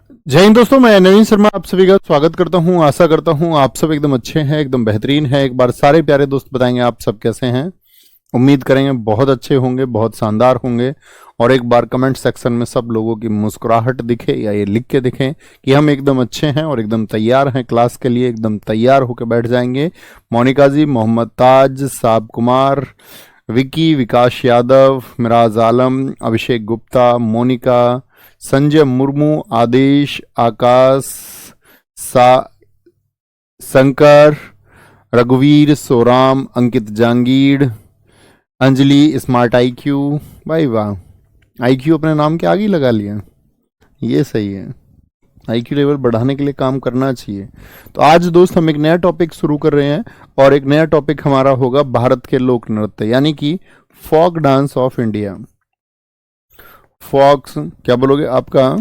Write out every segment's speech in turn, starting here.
जय हिंद दोस्तों, मैं नवीन शर्मा आप सभी का स्वागत करता हूं। आशा करता हूं आप सब एकदम अच्छे हैं, एकदम बेहतरीन हैं। एक बार सारे प्यारे दोस्त बताएंगे आप सब कैसे हैं। उम्मीद करेंगे बहुत अच्छे होंगे, बहुत शानदार होंगे। और एक बार कमेंट सेक्शन में सब लोगों की मुस्कुराहट दिखे या ये लिख के दिखें कि हम एकदम अच्छे हैं और एकदम तैयार हैं क्लास के लिए, एकदम तैयार होकर बैठ जाएंगे। मोनिका जी, मोहम्मद ताज, साब कुमार, विकी, विकास यादव, मिराज आलम, अभिषेक गुप्ता, मोनिका, संजय मुर्मू, आदेश, आकाश, सा शंकर, रघुवीर, सोराम, अंकित जांगीड़, अंजलि, स्मार्ट आईक्यू। भाई वाह, आईक्यू अपने नाम के आगे ही लगा लिया, ये सही है। आईक्यू लेवल बढ़ाने के लिए काम करना चाहिए। तो आज दोस्त हम एक नया टॉपिक शुरू कर रहे हैं और एक नया टॉपिक हमारा होगा भारत के लोक नृत्य, यानी कि folk dance of India. Folks क्या बोलोगे आपका?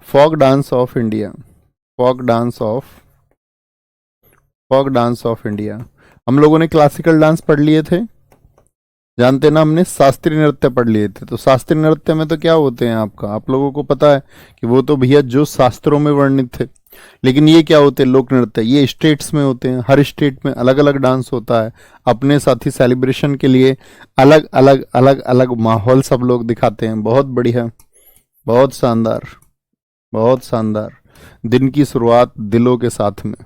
Folk dance of India, folk dance of India. हम लोगों ने क्लासिकल डांस पढ़ लिए थे, जानते ना, हमने शास्त्रीय नृत्य पढ़ लिए थे। तो शास्त्रीय नृत्य में तो क्या होते हैं आपका, आप लोगों को पता है कि वो तो भैया जो शास्त्रों में वर्णित थे। लेकिन ये क्या होते हैं लोक नृत्य, ये स्टेट्स में होते हैं। हर स्टेट में अलग अलग डांस होता है। अपने साथी सेलिब्रेशन के लिए अलग अलग अलग अलग माहौल सब लोग दिखाते हैं। बहुत बढ़िया, बहुत शानदार, बहुत शानदार। दिन की शुरुआत दिलों के साथ में,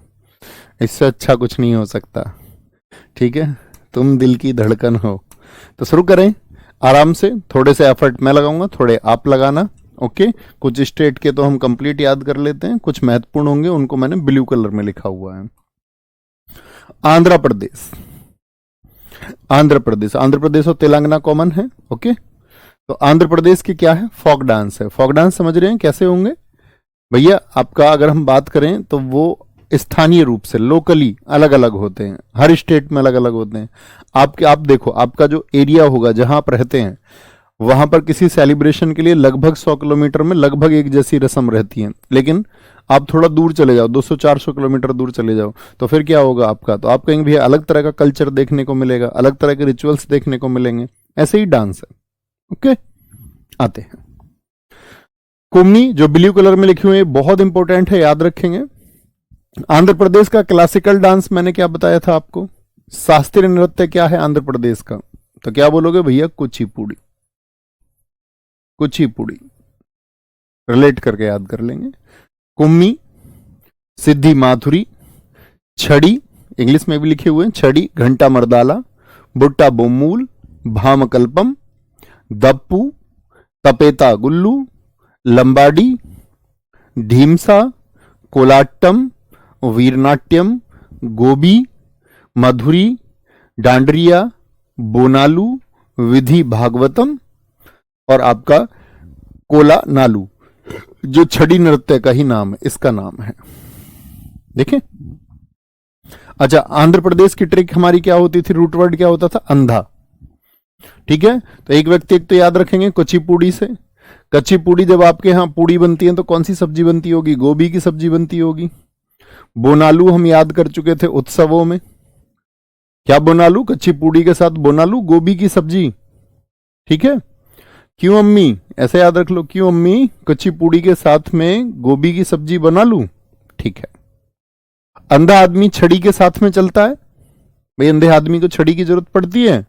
इससे अच्छा कुछ नहीं हो सकता। ठीक है, तुम दिल की धड़कन हो। तो शुरू करें आराम से। थोड़े से एफर्ट मैं लगाऊंगा, थोड़े आप लगाना। ओके, कुछ स्टेट के तो हम कंप्लीट याद कर लेते हैं, कुछ महत्वपूर्ण होंगे उनको मैंने ब्लू कलर में लिखा हुआ है। आंध्र प्रदेश, आंध्र प्रदेश, आंध्र प्रदेश और तेलंगाना कॉमन है। ओके, तो आंध्र प्रदेश की क्या है? फोक डांस है। फोक डांस समझ रहे हैं कैसे होंगे भैया? आपका अगर हम बात करें तो वो स्थानीय रूप से लोकली अलग अलग होते हैं, हर स्टेट में अलग अलग होते हैं। आप देखो, आपका जो एरिया होगा जहां आप रहते हैं वहां पर किसी सेलिब्रेशन के लिए लगभग 100 किलोमीटर में लगभग एक जैसी रस्म रहती है। लेकिन आप थोड़ा दूर चले जाओ, 200-400 किलोमीटर दूर चले जाओ, तो फिर क्या होगा आपका? तो आप कहेंगे भैया अलग तरह का कल्चर देखने को मिलेगा, अलग तरह के रिचुअल्स देखने को मिलेंगे। ऐसे ही डांस है। ओके, आते हैं कुम्मी, जो ब्लू कलर में लिखी हुई है, बहुत इंपॉर्टेंट है, याद रखेंगे। आंध्र प्रदेश का क्लासिकल डांस मैंने क्या बताया था आपको? शास्त्रीय नृत्य क्या है आंध्र प्रदेश का? तो क्या बोलोगे भैया? कुचिपुड़ी, कुचिपुड़ी रिलेट करके याद कर लेंगे। कुम्मी, सिद्धि माथुरी, छड़ी, इंग्लिश में भी लिखे हुए हैं, छड़ी, घंटा मर्दाला, बुट्टा बोमूल, भामकल्पम, दप्पू, तपेता गुल्लू, लंबाडी, ढीमसा, कोलाट्टम, वीरनाट्यम, गोबी, मधुरी, डांडरिया, बोनालू, विधि भागवतम और आपका कोला नालू, जो छड़ी नृत्य का ही नाम है, इसका नाम है। देखें, अच्छा, आंध्र प्रदेश की ट्रिक हमारी क्या होती थी? रूट वर्ड क्या होता था? अंधा। ठीक है, तो एक व्यक्ति एक तो याद रखेंगे कुचिपुड़ी से। कच्ची जब आपके यहां पूड़ी बनती है तो कौन सी सब्जी बनती होगी? गोभी की सब्जी बनती होगी। बोनालू हम याद कर चुके थे उत्सवों में। क्या बोनालू? कच्ची पूड़ी के साथ बोनालू, गोभी की सब्जी। ठीक है, क्यों अम्मी? ऐसे याद रख लो, क्यों अम्मी कच्ची पूड़ी के साथ में गोभी की सब्जी बना लूं? ठीक है। अंधा आदमी छड़ी के साथ में चलता है। भाई अंधे आदमी को छड़ी की जरूरत पड़ती है।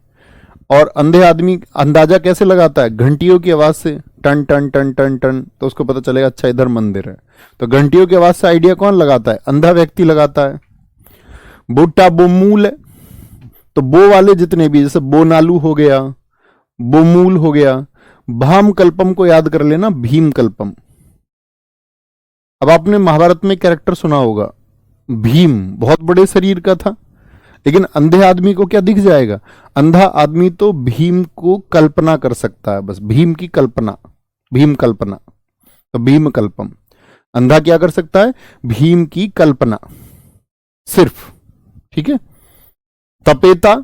और अंधे आदमी अंदाजा कैसे लगाता है? घंटियों की आवाज से, टन टन टन टन टन, तो उसको पता चलेगा अच्छा इधर मंदिर है। तो घंटियों की आवाज से आइडिया कौन लगाता है? अंधा व्यक्ति लगाता है। बुट्टा बोमूल है, तो बो वाले जितने भी, जैसे बोनालू हो गया, बोमूल हो गया। भाम कल्पम को याद कर लेना, भीम कल्पम। अब आपने महाभारत में कैरेक्टर सुना होगा, भीम बहुत बड़े शरीर का था, लेकिन अंधे आदमी को क्या दिख जाएगा? अंधा आदमी तो भीम को कल्पना कर सकता है, बस भीम की कल्पना, भीम कल्पना। तो भीम कल्पम, अंधा क्या कर सकता है? भीम की कल्पना सिर्फ। ठीक है। तपेता,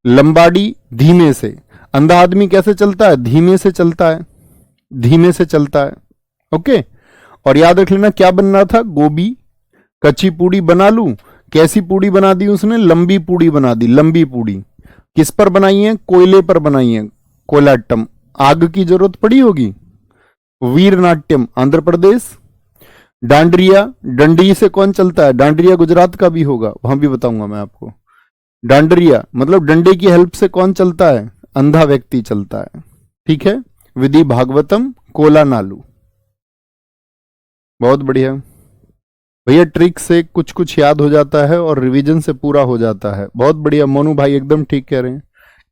लंबाड़ी, धीमे से। अंधा आदमी कैसे चलता है? धीमे से चलता है, धीमे से चलता है। ओके, और याद रख लेना क्या बनना था? गोभी, कच्ची पूड़ी बना लूं। कैसी पूड़ी बना दी उसने? लंबी पूड़ी बना दी, लंबी पूड़ी। किस पर बनाई है? कोयले पर बनाई है, कोलाट्टम। आग की जरूरत पड़ी होगी। वीरनाट्यम आंध्र प्रदेश। डांडरिया, डंडी से कौन चलता है? डांडरिया गुजरात का भी होगा, वहां भी बताऊंगा मैं आपको। डांडरिया मतलब डंडे की हेल्प से कौन चलता है? अंधा व्यक्ति चलता है। ठीक है। विधि भागवतम कोला नालू। बहुत बढ़िया भैया, ट्रिक से कुछ कुछ याद हो जाता है और रिवीजन से पूरा हो जाता है। बहुत बढ़िया मोनू भाई, एकदम ठीक कह रहे हैं।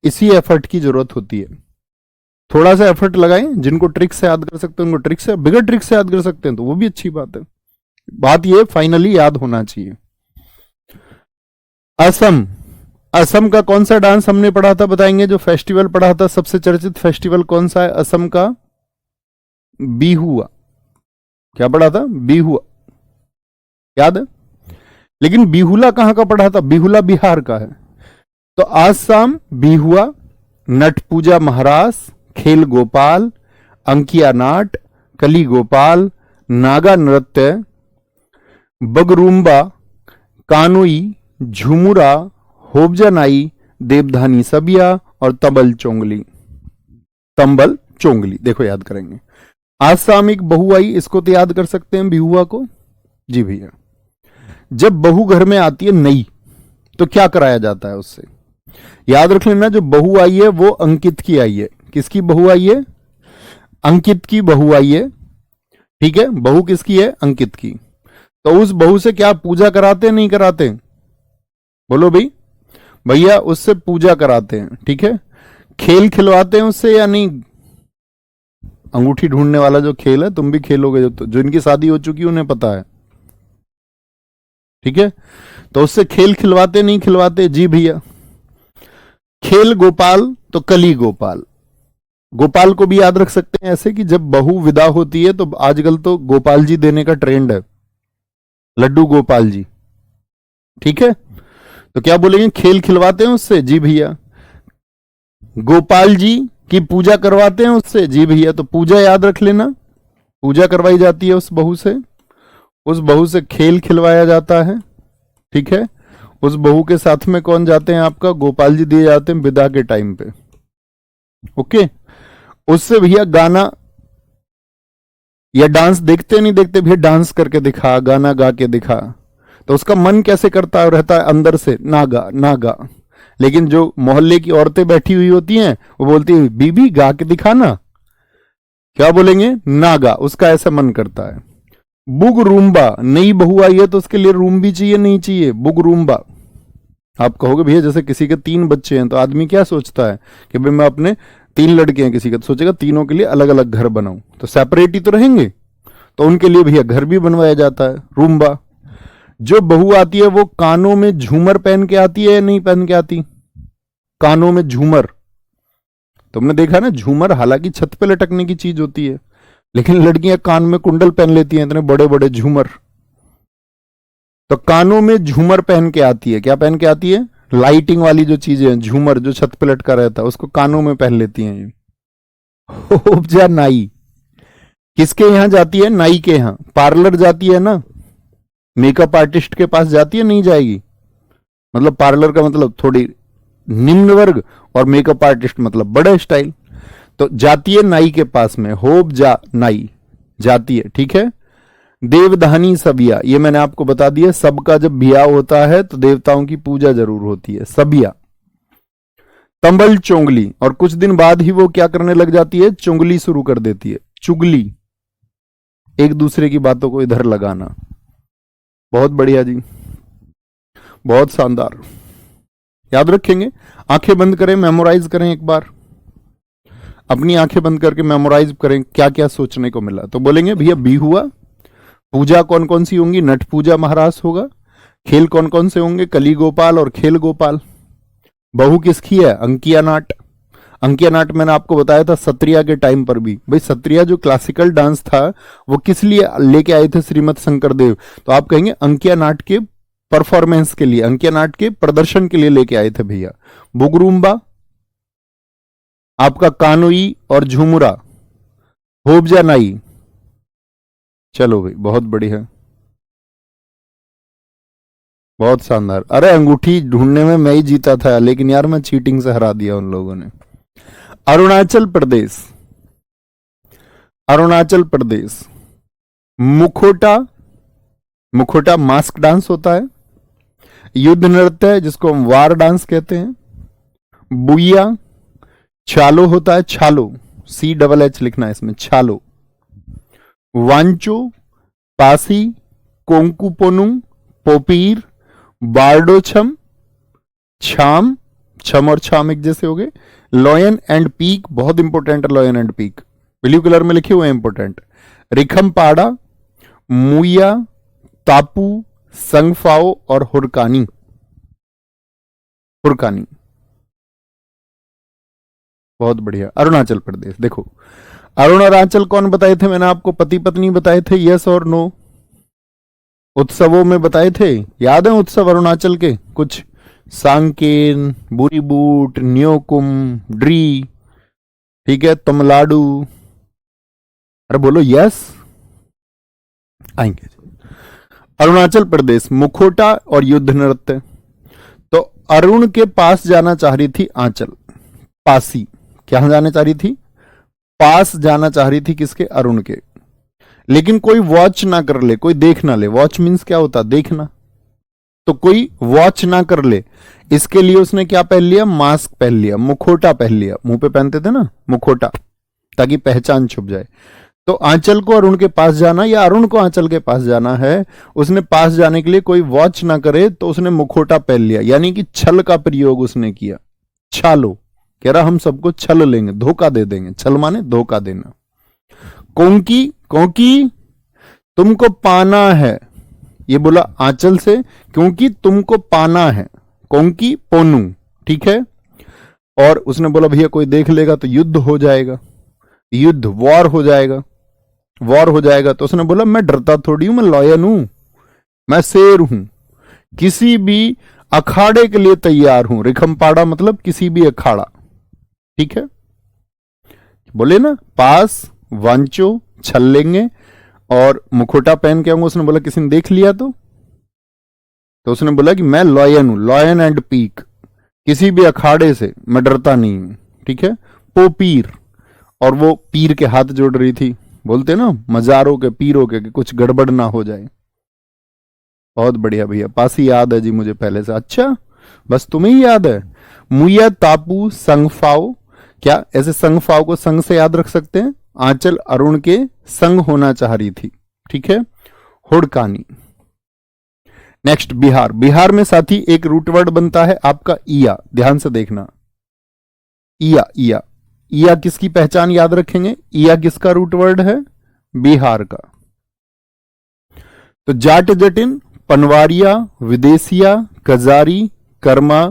इसी एफर्ट की जरूरत होती है। थोड़ा सा एफर्ट लगाएं, जिनको ट्रिक से याद कर सकते हैं उनको ट्रिक से, बिगड़ ट्रिक से याद कर सकते हैं तो वो भी अच्छी बात है। बात ये फाइनली याद होना चाहिए। असम, असम का कौन सा डांस हमने पढ़ा था बताएंगे? जो फेस्टिवल पढ़ा था, सबसे चर्चित फेस्टिवल कौन सा है असम का? बिहुआ। क्या पढ़ा था? बिहुआ, याद है? लेकिन बिहुला कहां का पढ़ा था? बिहुला बिहार का है। तो आसाम बिहुआ, नट पूजा महारास, खेल गोपाल, अंकिया नाट, कली गोपाल, नागा नृत्य, बगरूम्बा, कानोई, झुमुरा, होबजनाई, देवधानी सबिया और तंबल चोंगली। तंबल चोंगली देखो याद करेंगे। आसामिक बहू आई, इसको तो याद कर सकते हैं बिहुआ को। जी भैया, जब बहू घर में आती है नई, तो क्या कराया जाता है उससे? याद रख लेना, जो बहू आई है वो अंकित की आई है। किसकी बहू आई है? अंकित की बहू आई है। ठीक है, बहू किसकी है? अंकित की। तो उस बहू से क्या पूजा कराते नहीं कराते? बोलो भाई। भैया उससे पूजा कराते हैं। ठीक है। खेल खिलवाते हैं उससे या नहीं? अंगूठी ढूंढने वाला जो खेल है, तुम भी खेलोगे, जो इनकी शादी हो चुकी उन्हें पता है। ठीक है। तो उससे खेल खिलवाते नहीं खिलवाते? जी भैया। खेल गोपाल तो कली गोपाल। गोपाल को भी याद रख सकते हैं ऐसे कि जब बहू विदा होती है तो आजकल तो गोपाल जी देने का ट्रेंड है, लड्डू गोपाल जी। ठीक है। तो क्या बोलेंगे? खेल खिलवाते हैं उससे? जी भैया। गोपाल जी की पूजा करवाते हैं उससे? जी भैया। तो पूजा याद रख लेना, पूजा करवाई जाती है उस बहू से। उस बहू से खेल खिलवाया जाता है। ठीक है। उस बहू के साथ में कौन जाते हैं आपका? गोपाल जी दिए जाते हैं विदा के टाइम पे। ओके। उससे भैया गाना या डांस देखते नहीं देखते भैया? डांस करके दिखा, गाना गा के दिखा, तो उसका मन कैसे करता है? रहता है अंदर से नागा नागा। लेकिन जो मोहल्ले की औरतें बैठी हुई होती हैं वो बोलती है बीबी गा के दिखाना। क्या बोलेंगे? नागा। उसका ऐसा मन करता है। बुग रूम्बा, नई बहू आई है तो उसके लिए रूम भी चाहिए नहीं चाहिए? बुग रूम्बा। आप कहोगे भैया जैसे किसी के 3 बच्चे हैं तो आदमी क्या सोचता है कि भाई मैं अपने 3 लड़के हैं, किसी का तो सोचेगा तीनों के लिए अलग अलग घर बनाऊं, तो सेपरेट ही तो रहेंगे। तो उनके लिए भैया घर भी बनवाया जाता है, रूम्बा। जो बहू आती है वो कानों में झूमर पहन के आती है या नहीं पहन के आती? कानों में झूमर, तुमने देखा ना झूमर हालांकि छत पे लटकने की चीज होती है, लेकिन लड़कियां कान में कुंडल पहन लेती हैं, इतने बड़े बड़े झूमर। तो कानों में झूमर पहन के आती है। क्या पहन के आती है? लाइटिंग वाली जो चीजें हैं, झूमर जो छत पे लटका रहता है उसको कानों में पहन लेती हैं ये। उपजा नाई किसके यहां जाती है? नाई के यहां। पार्लर जाती है ना, मेकअप आर्टिस्ट के पास जाती है नहीं जाएगी? मतलब पार्लर का मतलब थोड़ी निम्न वर्ग और मेकअप आर्टिस्ट मतलब बड़े स्टाइल। तो जाती है नाई के पास में, होब जा नाई जाती है। ठीक है। देवधानी सबिया, ये मैंने आपको बता दिया, सबका जब ब्याह होता है तो देवताओं की पूजा जरूर होती है, सबिया। तंबल चोंगली, और कुछ दिन बाद ही वो क्या करने लग जाती है? चुंगली शुरू कर देती है, चुगली, एक दूसरे की बातों को इधर लगाना। बहुत बढ़िया जी, बहुत शानदार। याद रखेंगे। आंखें बंद करें, मेमोराइज करें एक बार, अपनी आंखें बंद करके मेमोराइज करें क्या क्या सोचने को मिला। तो बोलेंगे भैया बिहुआ, पूजा कौन कौन सी होंगी? नट पूजा महारास होगा। खेल कौन कौन से होंगे? कली गोपाल और खेल गोपाल। बहू किसकी है? अंकिया नाट। अंकिया नाट मैंने आपको बताया था सत्रिया के टाइम पर भी। भाई सत्रिया जो क्लासिकल डांस था वो किस लिए लेके आए थे श्रीमद शंकर देव? तो आप कहेंगे अंकिया नाट के परफॉर्मेंस के लिए, अंकिया नाट के प्रदर्शन के लिए लेके आए थे भैया। बुगरूम्बा आपका कानोई और झुमुरा, होबजा नाई। चलो भाई बहुत बढ़िया, बहुत शानदार। अरे अंगूठी ढूंढने में मैं ही जीता था, लेकिन यार मैं चीटिंग से हरा दिया उन लोगों ने। अरुणाचल प्रदेश, अरुणाचल प्रदेश मुखोटा मुखोटा मास्क डांस होता है। युद्ध नृत्य है जिसको हम वार डांस कहते हैं। बुइया छालो होता है, छालो, CHH लिखना है इसमें, छालो। वांचो, पासी, कोंकुपोनुंग, पोपीर, बारडोछम, छाम, छम और छाम एक जैसे हो गए। लॉयन एंड पीक, बहुत इंपॉर्टेंट है lion and peak, blue colour में लिखे हुए हैं इंपॉर्टेंट। रिखमपाड़ा, मुया, तापू, संगफाओ और हुरकानी। हुरकानी, बहुत बढ़िया। अरुणाचल प्रदेश, देखो अरुणाचल कौन बताए थे मैंने आपको? पति पत्नी बताए थे, यस और नो? उत्सवों में बताए थे, याद है उत्सव अरुणाचल के कुछ? सांकेन, बुरीबूट, न्योकुम, ड्री, ठीक है, तमिलनाडु। अरे बोलो यस, आएंगे। अरुणाचल प्रदेश, मुखोटा और युद्ध नृत्य। तो अरुण के पास जाना चाह रही थी आंचल, पासी। क्या जाना चाह रही थी? पास जाना चाह रही थी किसके? अरुण के। लेकिन कोई वॉच ना कर ले, कोई देख ना ले। वॉच मीन्स क्या होता? देखना। तो कोई वॉच ना कर ले, इसके लिए उसने क्या पहन लिया? मास्क पहन लिया, मुखोटा पहन लिया। मुंह पे पहनते थे ना मुखोटा, ताकि पहचान छुप जाए। तो आंचल को अरुण के पास जाना या अरुण को आंचल के पास जाना है, उसने पास जाने के लिए कोई वॉच ना करे तो उसने मुखोटा पहन लिया, यानी कि छल का प्रयोग उसने किया। छालो, कह रहा हम सबको छल लेंगे, धोखा दे देंगे। छल माने धोखा देना। कोंकी, कोंकी तुमको पाना है, ये बोला आंचल से, क्योंकि तुमको पाना है। कोंकी पोनू, ठीक है। और उसने बोला भैया कोई देख लेगा तो युद्ध हो जाएगा, युद्ध, वॉर हो जाएगा, वॉर हो जाएगा। तो उसने बोला मैं डरता थोड़ी हूं, मैं लॉयन हूं, मैं शेर हूं, किसी भी अखाड़े के लिए तैयार हूं। रिखमपाड़ा मतलब किसी भी अखाड़ा, ठीक है। बोले ना पास, वांचो, छल लेंगे और मुखोटा पहन के आऊंगा। उसने बोला किसी ने देख लिया तो उसने बोला कि मैं लॉयन हूं, लॉयन एंड पीक, किसी भी अखाड़े से मैं डरता नहीं हूं, ठीक है। पोपीर, और वो पीर के हाथ जोड़ रही थी, बोलते ना मजारों के, पीरों के, कि कुछ गड़बड़ ना हो जाए। बहुत बढ़िया भैया, पासी याद है जी मुझे पहले से। अच्छा, बस तुम्हें ही याद है। मुया, तापू, संगफाओ, क्या ऐसे संगफाओ को संग से याद रख सकते हैं? आंचल अरुण के संग होना चाह रही थी, ठीक है। हुड़कानी। नेक्स्ट बिहार, बिहार में साथी एक रूट वर्ड बनता है आपका इया, ध्यान से देखना। इया, इया, इया किसकी पहचान याद रखेंगे? इया किसका रूट वर्ड है? बिहार का। तो जाट जटिन, पनवारिया, विदेशिया, कजारी, कर्मा,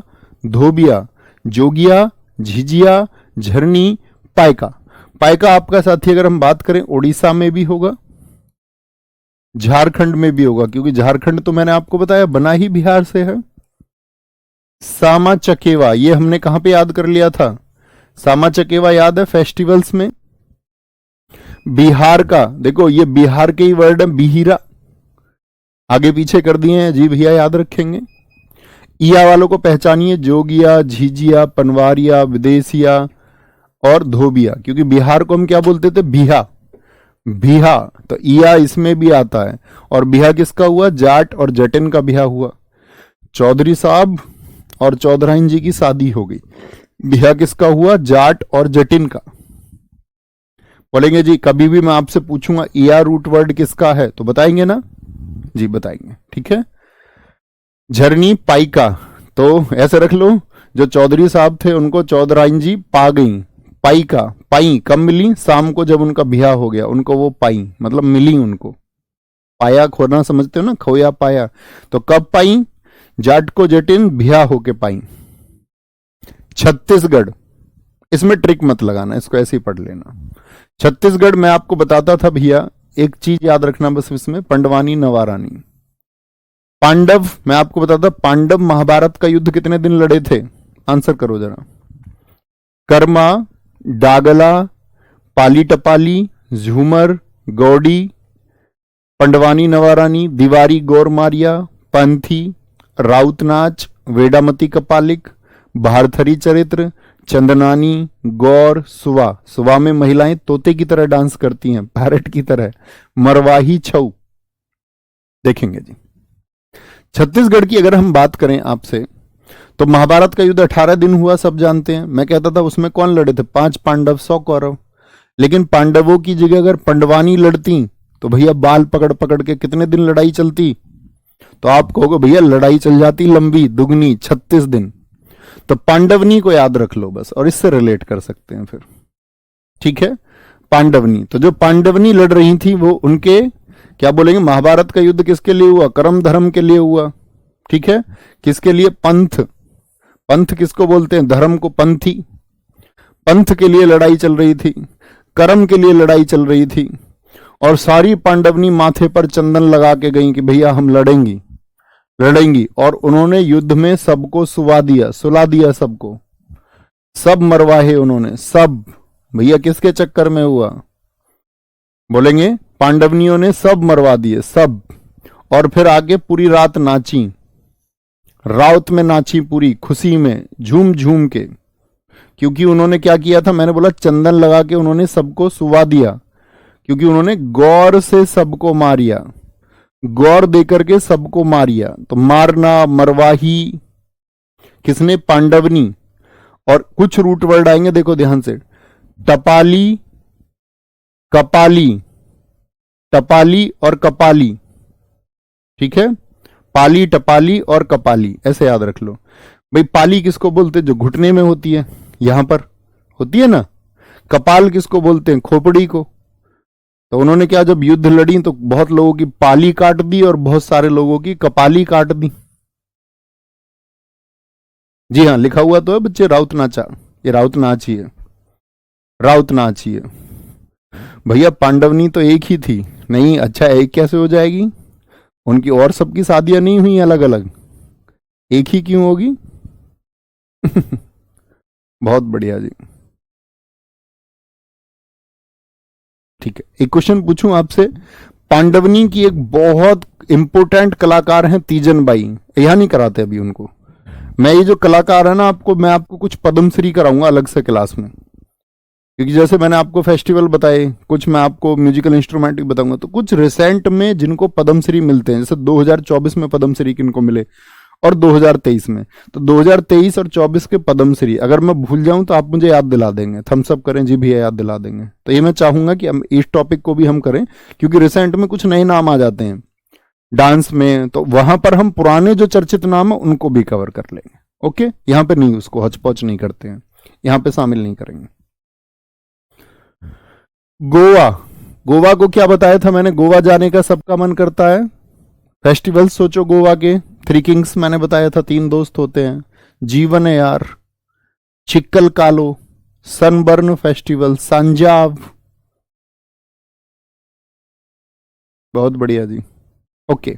धोबिया, जोगिया, झिझिया, झरनी, पायका। पायका आपका साथी अगर हम बात करें उड़ीसा में भी होगा, झारखंड में भी होगा, क्योंकि झारखंड तो मैंने आपको बताया बना ही बिहार से है। सामा चकेवा, ये हमने कहां पे याद कर लिया था? सामा चकेवा याद है फेस्टिवल्स में। बिहार का, देखो ये बिहार के ही वर्ड है, बिहिरा, आगे पीछे कर दिए हैं जी भैया, याद रखेंगे। इया वालों को पहचानिए, जोगिया, झिझिया, पनवारिया, विदेशिया और धोबिया, क्योंकि बिहार को हम क्या बोलते थे? बिहा, बिहा। तो इया इसमें भी आता है। और बिहा किसका हुआ? जाट और जटिन का बिहा हुआ। चौधरी साहब और चौधराइन जी की शादी हो गई, बिहा किसका हुआ? जाट और जटिन का। बोलेंगे जी कभी भी मैं आपसे पूछूंगा इया रूट वर्ड किसका है, तो बताएंगे ना जी? बताएंगे, ठीक है। झरनी, पाइका, तो ऐसे रख लो, जो चौधरी साहब थे उनको चौधराइन जी पा गई। पाइका, पाई कब मिली? शाम को जब उनका ब्याह हो गया, उनको वो पाई मतलब मिली उनको। पाया खोना समझते हो ना, खोया पाया। तो कब पाई? जाट को जटिन ब्याह होके पाई। छत्तीसगढ़, इसमें ट्रिक मत लगाना, इसको ऐसे ही पढ़ लेना। छत्तीसगढ़ में आपको बताता था भैया, एक चीज याद रखना बस इसमें, पंडवानी नवारानी। पांडव, मैं आपको बताता, पांडव महाभारत का युद्ध कितने दिन लड़े थे? आंसर करो जरा। कर्मा, डागला, पाली टपाली, झूमर, गौड़ी, पंडवानी नवारानी, दीवारी गौरमारिया, पंथी, राउतनाच, वेडामती कपालिक, भारथरी चरित्र, चंदनानी, गौर, सुवा। सुवा में महिलाएं तोते की तरह डांस करती हैं, पैरट की तरह। मरवाही छऊ, देखेंगे जी। छत्तीसगढ़ की अगर हम बात करें आपसे, तो महाभारत का युद्ध 18 दिन हुआ, सब जानते हैं। मैं कहता था उसमें कौन लड़े थे, 5 पांडव 100 कौरव। लेकिन पांडवों की जगह अगर पंडवानी लड़ती तो भैया बाल पकड़ पकड़ के कितने दिन लड़ाई चलती। तो आप कहोगे भैया लड़ाई चल जाती लंबी दुगनी 36 दिन। तो पांडवनी को याद रख लो बस, और इससे रिलेट कर सकते हैं फिर, ठीक है। पांडवनी, तो जो पांडवनी लड़ रही थी वो उनके क्या बोलेंगे, महाभारत का युद्ध किसके लिए हुआ, कर्म धर्म के लिए हुआ, ठीक है। किसके लिए, पंथ। पंथ किसको बोलते हैं, धर्म को पंथी। पंथ के लिए लड़ाई चल रही थी, कर्म के लिए लड़ाई चल रही थी। और सारी पांडवनी माथे पर चंदन लगा के गई कि भैया हम लड़ेंगी लड़ेंगी। और उन्होंने युद्ध में सबको सुला दिया सबको, सब मरवाहे उन्होंने सब। भैया किसके चक्कर में हुआ, बोलेंगे पांडवनियों ने सब मरवा दिए सब। और फिर आगे पूरी रात नाची, राउत में नाची पूरी खुशी में झूम झूम के। क्योंकि उन्होंने क्या किया था, मैंने बोला चंदन लगा के उन्होंने सबको सुवा दिया, क्योंकि उन्होंने गौर से सबको मारिया, गौर देकर के सबको मारिया। तो मारना मरवाही किसने, पांडवनी। और कुछ रूट वर्ड आएंगे, देखो ध्यान से, टपाली कपाली, टपाली और कपाली, ठीक है। पाली टपाली और कपाली, ऐसे याद रख लो भाई। पाली किसको बोलते हैं, जो घुटने में होती है, यहां पर होती है ना। कपाल किसको बोलते हैं, खोपड़ी को। तो उन्होंने क्या, जब युद्ध लड़ी तो बहुत लोगों की पाली काट दी और बहुत सारे लोगों की कपाली काट दी। जी हाँ, लिखा हुआ तो है बच्चे, राउत नाचा, ये राउत नाच ही है, राउत नाच ही है। भैया पांडवनी तो एक ही थी, नहीं अच्छा एक कैसे हो जाएगी, उनकी और सबकी शादियां नहीं हुई अलग अलग, एक ही क्यों होगी। बहुत बढ़िया जी, ठीक है। एक क्वेश्चन पूछूं आपसे, पांडवनी की एक बहुत इंपोर्टेंट कलाकार हैं तीजन बाई, यहां नहीं कराते अभी उनको। मैं ये जो कलाकार है ना, मैं आपको कुछ पद्मश्री कराऊंगा अलग से क्लास में, क्योंकि जैसे मैंने आपको फेस्टिवल बताए, कुछ मैं आपको म्यूजिकल इंस्ट्रूमेंट भी बताऊंगा। तो कुछ रिसेंट में जिनको पद्मश्री मिलते हैं, जैसे 2024 में पद्मश्री किनको मिले और 2023 में, तो 2023 और 24 के पद्मश्री अगर मैं भूल जाऊं तो आप मुझे याद दिला देंगे, थम्स अप करें जी भैया, याद दिला देंगे। तो ये मैं चाहूंगा कि इस टॉपिक को भी हम करें, क्योंकि रिसेंट में कुछ नए नाम आ जाते हैं डांस में, तो वहां पर हम पुराने जो चर्चित नाम है उनको भी कवर कर लेंगे। ओके, यहां पे नहीं, उसको हचपच नहीं करते हैं, यहां पे शामिल नहीं करेंगे। गोवा, गोवा को क्या बताया था मैंने, गोवा जाने का सबका मन करता है। फेस्टिवल सोचो गोवा के, 3 किंग्स मैंने बताया था, 3 दोस्त होते हैं, जीवन है यार, चिक्कल कालो, सनबर्न फेस्टिवल, संजाव। बहुत बढ़िया जी, ओके।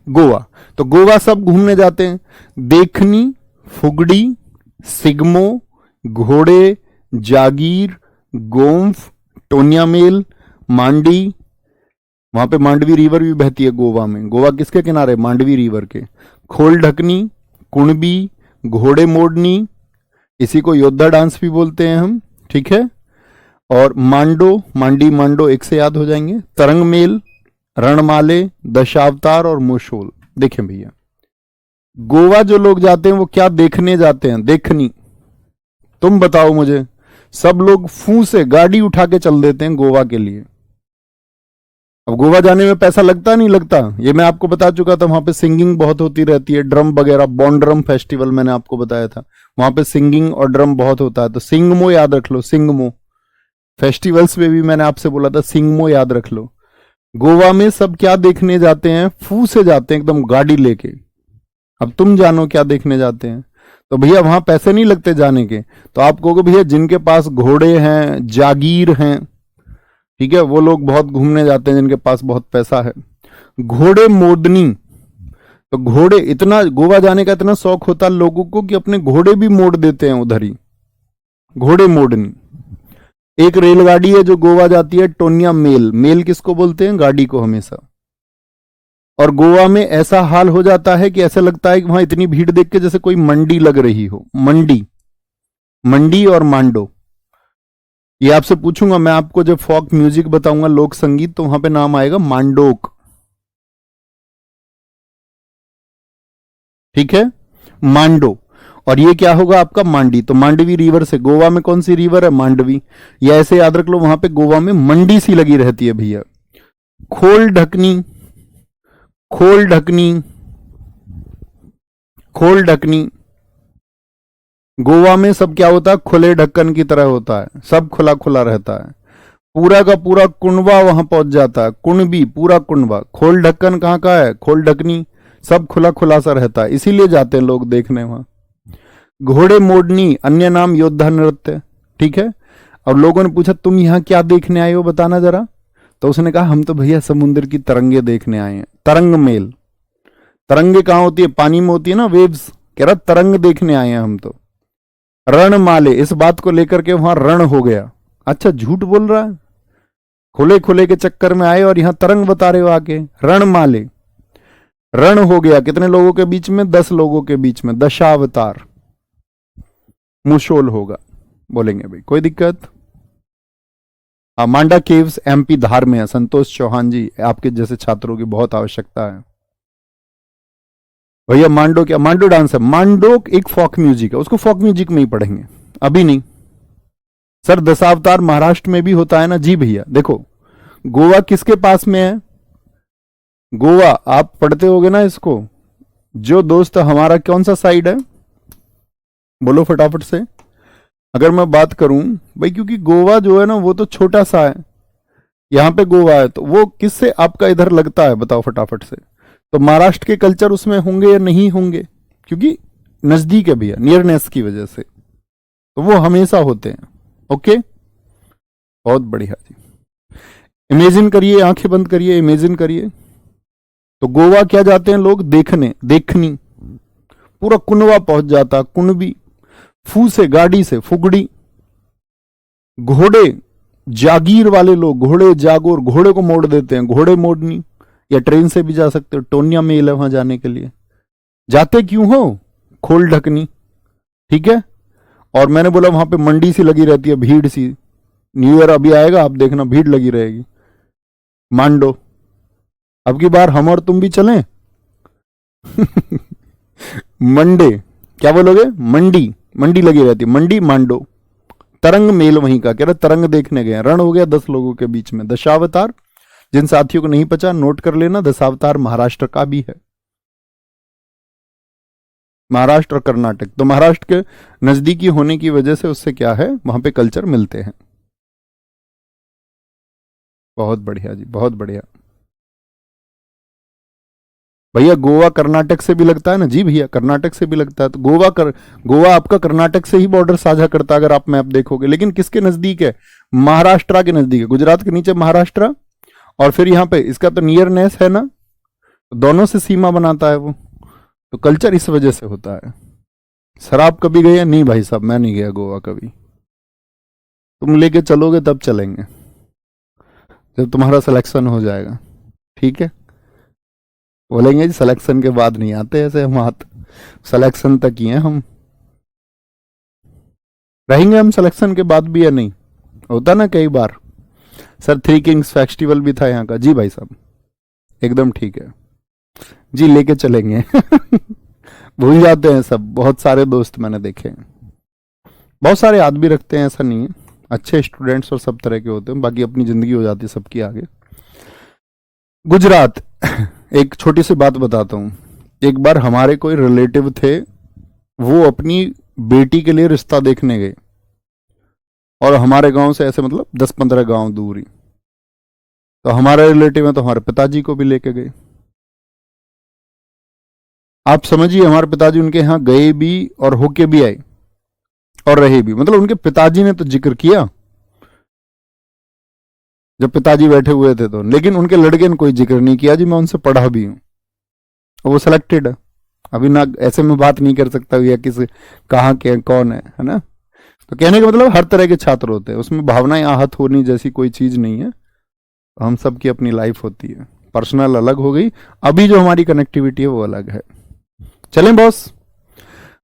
गोवा, तो गोवा सब घूमने जाते हैं। देखनी, फुगड़ी, सिगमो, घोड़े, जागीर, गोम्फ, टोनिया मेल, मांडी। वहां पे मांडवी रिवर भी बहती है गोवा में। गोवा किसके किनारे, मांडवी रिवर के। खोल ढकनी, कुणबी, घोड़े मोड़नी, इसी को योद्धा डांस भी बोलते हैं हम, ठीक है। और मांडो, मांडी मांडो एक से याद हो जाएंगे। तरंग मेल, रणमाले, दशावतार और मोशोल। देखें भैया, गोवा जो लोग जाते हैं वो क्या देखने जाते हैं, देखनी। तुम बताओ मुझे, सब लोग फू से गाड़ी उठा के चल देते हैं गोवा के लिए। अब गोवा जाने में पैसा लगता नहीं लगता, ये मैं आपको बता चुका था। वहां पे सिंगिंग बहुत होती रहती है, ड्रम वगैरह, बॉन्ड्रम फेस्टिवल मैंने आपको बताया था, वहां पे सिंगिंग और ड्रम बहुत होता है। तो सिंगमो याद रख लो, सिंगमो फेस्टिवल्स में भी मैंने आपसे बोला था, सिंगमो याद रख लो। गोवा में सब क्या देखने जाते हैं, फू से जाते हैं एकदम गाड़ी लेके। अब तुम जानो क्या देखने जाते हैं। तो भैया वहां पैसे नहीं लगते जाने के। तो आप कहोगे भैया जिनके पास घोड़े हैं, जागीर हैं, ठीक है, वो लोग बहुत घूमने जाते हैं जिनके पास बहुत पैसा है। घोड़े मोडनी, तो घोड़े, इतना गोवा जाने का इतना शौक होता है लोगों को कि अपने घोड़े भी मोड़ देते हैं उधर ही। घोड़े मोडनी। एक रेलगाड़ी है जो गोवा जाती है, टोनिया मेल। मेल किसको बोलते हैं, गाड़ी को हमेशा। और गोवा में ऐसा हाल हो जाता है कि ऐसा लगता है कि वहां इतनी भीड़ देख के जैसे कोई मंडी लग रही हो। मंडी, मंडी और मांडो, ये आपसे पूछूंगा मैं। आपको जब फोक म्यूजिक बताऊंगा, लोक संगीत, तो वहां पे नाम आएगा मांडोक। ठीक है, मांडो। और ये क्या होगा आपका मांडी, तो मांडवी रिवर से, गोवा में कौन सी रिवर है, मांडवी। या ऐसे याद रख लो, वहां पे गोवा में मंडी सी लगी रहती है भैया। खोल ढकनी, खोल ढकनी, खोल ढकनी। गोवा में सब क्या होता है, खुले ढक्कन की तरह होता है, सब खुला खुला रहता है, पूरा का पूरा कुंडवा वहां पहुंच जाता है, कुणबी पूरा कुंडवा। खोल ढक्कन कहाँ का है, खोल ढकनी, सब खुला खुला सा रहता है, इसीलिए जाते हैं लोग देखने वहां। घोड़े मोड़नी, अन्य नाम योद्धा नृत्य, ठीक है। और लोगों ने पूछा तुम यहाँ क्या देखने आए हो, बताना जरा। तो उसने कहा हम तो भैया समुद्र की तरंगे देखने आए हैं। तरंग मेल, तरंगे कहाँ होती है, पानी में होती है ना, वेव्स। कह रहा तरंग देखने आए हैं हम तो। रण माले, इस बात को लेकर के वहां रण हो गया। अच्छा झूठ बोल रहा है, खुले खुले के चक्कर में आए और यहां तरंग बता रहे हो आके। रण माले, रण हो गया कितने लोगों के बीच में, 10 लोगों के बीच में। दशावतार, मुशोल होगा, बोलेंगे भाई, कोई दिक्कत। मांडा केव्स एमपी धार में है। संतोष चौहान जी, आपके जैसे छात्रों की बहुत आवश्यकता है भैया। मांडो क्या, मांडो डांस है। मांडो एक फोक म्यूजिक है, उसको फोक म्यूजिक में ही पढ़ेंगे, अभी नहीं। सर दशावतार महाराष्ट्र में भी होता है ना, जी भैया। देखो गोवा किसके पास में है, गोवा आप पढ़ते होगे ना इसको। जो दोस्त हमारा कौन सा साइड है, बोलो फटाफट से। अगर मैं बात करूं भाई, क्योंकि गोवा जो है ना वो तो छोटा सा है, यहां पे गोवा है, तो वो किससे आपका इधर लगता है, बताओ फटाफट से। तो महाराष्ट्र के कल्चर उसमें होंगे या नहीं होंगे, क्योंकि नजदीक है भैया, नियरनेस की वजह से, तो वो हमेशा होते हैं। ओके, बहुत बढ़िया जी। इमेजिन करिए, आंखें बंद करिए, इमेजिन करिए। तो गोवा क्या जाते हैं लोग, देखने, देखनी। पूरा कुनवा पहुंच जाता, कुनबी। फू से, गाड़ी से, फुगड़ी। घोड़े, जागीर वाले लोग, घोड़े जागोर, घोड़े को मोड़ देते हैं, घोड़े मोड़नी। या ट्रेन से भी जा सकते हो, टोनिया मेल है वहां जाने के लिए। जाते क्यों हो, खोल ढकनी, ठीक है। और मैंने बोला वहां पे मंडी सी लगी रहती है, भीड़ सी। न्यू ईयर अभी आएगा, आप देखना भीड़ लगी रहेगी। मांडो, अब की बार हम और तुम भी चलें। मंडे, क्या बोलोगे, मंडी, मंडी लगी रहती है, मंडी मांडो। तरंग मेल वहीं का, कह रहे तरंग देखने गए। रण हो गया 10 लोगों के बीच में। दशावतार, जिन साथियों को नहीं पता नोट कर लेना, दशावतार महाराष्ट्र का भी है, महाराष्ट्र और कर्नाटक। तो महाराष्ट्र के नजदीकी होने की वजह से उससे क्या है, वहां पे कल्चर मिलते हैं। बहुत बढ़िया जी, बहुत बढ़िया भैया। गोवा कर्नाटक से भी लगता है ना, जी भैया, कर्नाटक से भी लगता है। तो गोवा आपका कर्नाटक से ही बॉर्डर साझा करता है, अगर आप मैप देखोगे। लेकिन किसके नजदीक है, महाराष्ट्र के नजदीक है। गुजरात के नीचे महाराष्ट्र, और फिर यहां पे इसका तो नियरनेस है ना, तो दोनों से सीमा बनाता है वो। तो कल्चर इस वजह से होता है। सर आप कभी गए, नहीं भाई साहब मैं नहीं गया गोवा कभी। तुम लेके चलोगे तब चलेंगे, जब तुम्हारा सिलेक्शन हो जाएगा, ठीक है। बोलेंगे जी सिलेक्शन के बाद नहीं आते ऐसे हम, हाथ सिलेक्शन तक ही हैं हम। रहेंगे हम सिलेक्शन के बाद भी या नहीं, होता ना कई बार। सर थ्री किंग्स फेस्टिवल भी था यहाँ का, जी भाई साहब एकदम ठीक है जी, लेके चलेंगे। भूल जाते हैं सब, बहुत सारे दोस्त मैंने देखे हैं, बहुत सारे याद भी रखते हैं, ऐसा नहीं है। अच्छे स्टूडेंट्स और सब तरह के होते हैं, बाकी अपनी जिंदगी हो जाती है सबकी आगे। गुजरात, एक छोटी सी बात बताता हूँ। एक बार हमारे कोई रिलेटिव थे, वो अपनी बेटी के लिए रिश्ता देखने गए, और हमारे गांव से ऐसे मतलब 10-15 गांव दूर ही। तो हमारे रिलेटिव है, तो हमारे पिताजी को भी लेके गए। आप समझिए, हमारे पिताजी उनके यहाँ गए भी और होके भी आए और रहे भी। मतलब उनके पिताजी ने तो जिक्र किया जब पिताजी बैठे हुए थे तो, लेकिन उनके लड़के ने कोई जिक्र नहीं किया जी मैं उनसे पढ़ा भी हूं, वो सिलेक्टेड है। अभी ना ऐसे में बात नहीं कर सकता या किसी कहाँ के कौन है ना। तो कहने का मतलब हर तरह के छात्र होते हैं, उसमें भावनाएं आहत होनी जैसी कोई चीज नहीं है। हम सबकी अपनी लाइफ होती है, पर्सनल अलग हो गई, अभी जो हमारी कनेक्टिविटी है वो अलग है। चलें बॉस।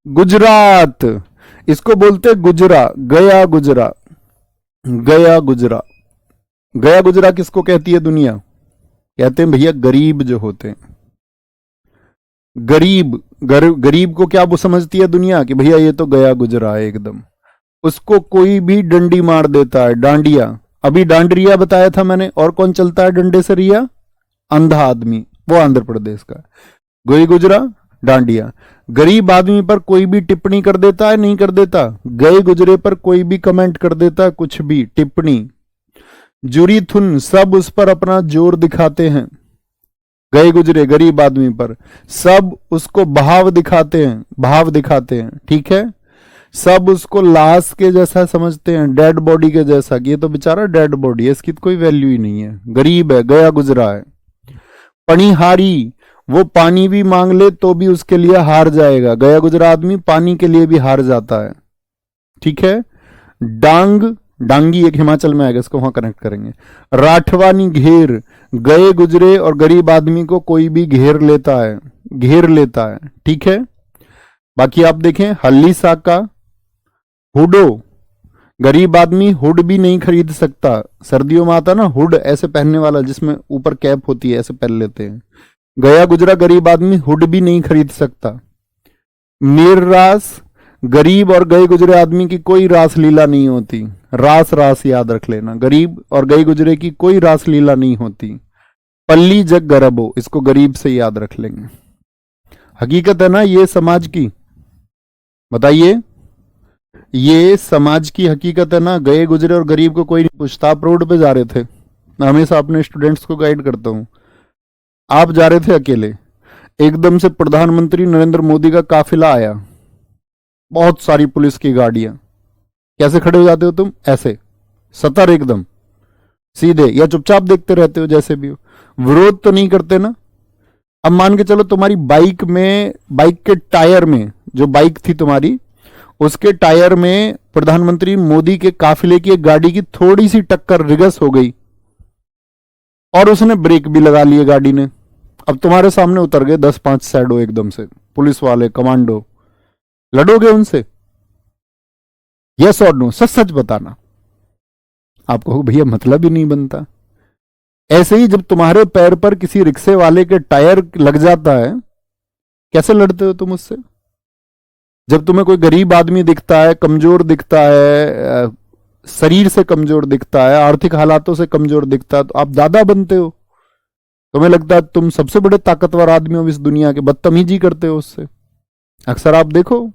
गुजरात, इसको बोलते गुजरा, गया गुजरा, गया गुजरा। गया गुजरा किसको कहती है दुनिया, कहते हैं भैया गरीब जो होते हैं, गरीब, गरीब को क्या वो समझती है दुनिया कि भैया ये तो गया गुजरा है एकदम, उसको कोई भी डंडी मार देता है, डांडिया। अभी डांडरिया बताया था मैंने, और कौन चलता है डंडे से रिया? अंधा आदमी, वो आंध्र प्रदेश का। गोई गुजरा, डांडिया। गरीब आदमी पर कोई भी टिप्पणी कर देता है, नहीं कर देता? गए गुजरे पर कोई भी कमेंट कर देता है, कुछ भी टिप्पणी। जुरी थुन, सब उस पर अपना जोर दिखाते हैं। गए गुजरे गरीब आदमी पर सब उसको भाव दिखाते हैं, भाव दिखाते हैं, ठीक है। सब उसको लाश के जैसा समझते हैं, डेड बॉडी के जैसा, कि ये तो बेचारा डेड बॉडी है, इसकी तो कोई वैल्यू ही नहीं है, गरीब है, गया गुजरा है। पणिहारी, वो पानी भी मांग ले तो भी उसके लिए हार जाएगा, गया गुजरा आदमी पानी के लिए भी हार जाता है, ठीक है। डांग, डांगी एक हिमाचल में आएगा, इसको वहां कनेक्ट करेंगे। राठवानी, घेर, गए गुजरे और गरीब आदमी को कोई भी घेर लेता है, घेर लेता है, ठीक है। बाकी आप देखें, हल्ली साका, हुडो, गरीब आदमी हुड भी नहीं खरीद सकता। सर्दियों में आता ना हुड, ऐसे पहनने वाला जिसमें ऊपर कैप होती है, ऐसे पहन लेते हैं। गया गुजरा गरीब आदमी हुड भी नहीं खरीद सकता। मीर रास, गरीब और गए गुजरे आदमी की कोई रास लीला नहीं होती। रास रास याद रख लेना, गरीब और गए गुजरे की कोई रास लीला नहीं होती। पल्ली जग गरबो, इसको गरीब से याद रख लेंगे। हकीकत है ना ये समाज की, बताइए, ये समाज की हकीकत है ना। गए गुजरे और गरीब को कोई नहीं पूछता। आप रोड पे जा रहे थे, मैं हमेशा अपने स्टूडेंट्स को गाइड करता हूं, आप जा रहे थे अकेले, एकदम से प्रधानमंत्री नरेंद्र मोदी का काफिला आया, बहुत सारी पुलिस की गाड़ियां, कैसे खड़े हो जाते हो तुम? ऐसे सतर एकदम सीधे, या चुपचाप देखते रहते हो? जैसे भी हो, विरोध तो नहीं करते ना। अब मान के चलो तुम्हारी बाइक में, बाइक के टायर में, जो बाइक थी तुम्हारी, उसके टायर में प्रधानमंत्री मोदी के काफिले की एक गाड़ी की थोड़ी सी टक्कर, रिगस हो गई और उसने ब्रेक भी लगा लिए गाड़ी ने। अब तुम्हारे सामने उतर गए 10-5 शैडो एकदम से, पुलिस वाले, कमांडो, लड़ोगे उनसे? यस और नो, सच सच बताना। आप कहो भैया मतलब ही नहीं बनता। ऐसे ही जब तुम्हारे पैर पर किसी रिक्शे वाले के टायर लग जाता है, कैसे लड़ते हो तुम उससे? जब तुम्हें कोई गरीब आदमी दिखता है, कमजोर दिखता है, शरीर से कमजोर दिखता है, आर्थिक हालातों से कमजोर दिखता है, तो आप दादा बनते हो, तुम्हें लगता है तुम सबसे बड़े ताकतवर आदमी हो इस दुनिया के, बदतमीजी करते हो उससे। अक्सर आप देखो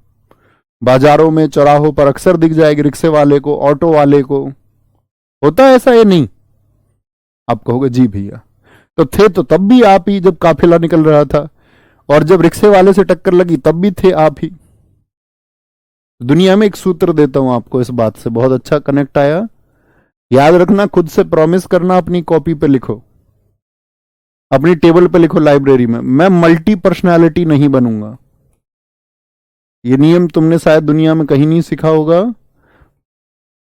बाजारों में, चौराहों पर अक्सर दिख जाएगी रिक्शे वाले को, ऑटो वाले को। होता है ऐसा या नहीं? आप कहोगे जी भैया, तो थे तो तब भी आप ही जब काफिला निकल रहा था, और जब रिक्शे वाले से टक्कर लगी तब भी थे आप ही। दुनिया में एक सूत्र देता हूं आपको, इस बात से बहुत अच्छा कनेक्ट आया, याद रखना, खुद से प्रॉमिस करना, अपनी कॉपी पे लिखो, अपनी टेबल पे लिखो, लाइब्रेरी में, मैं मल्टी पर्सनैलिटी नहीं बनूंगा। ये नियम तुमने शायद दुनिया में कहीं नहीं सीखा होगा,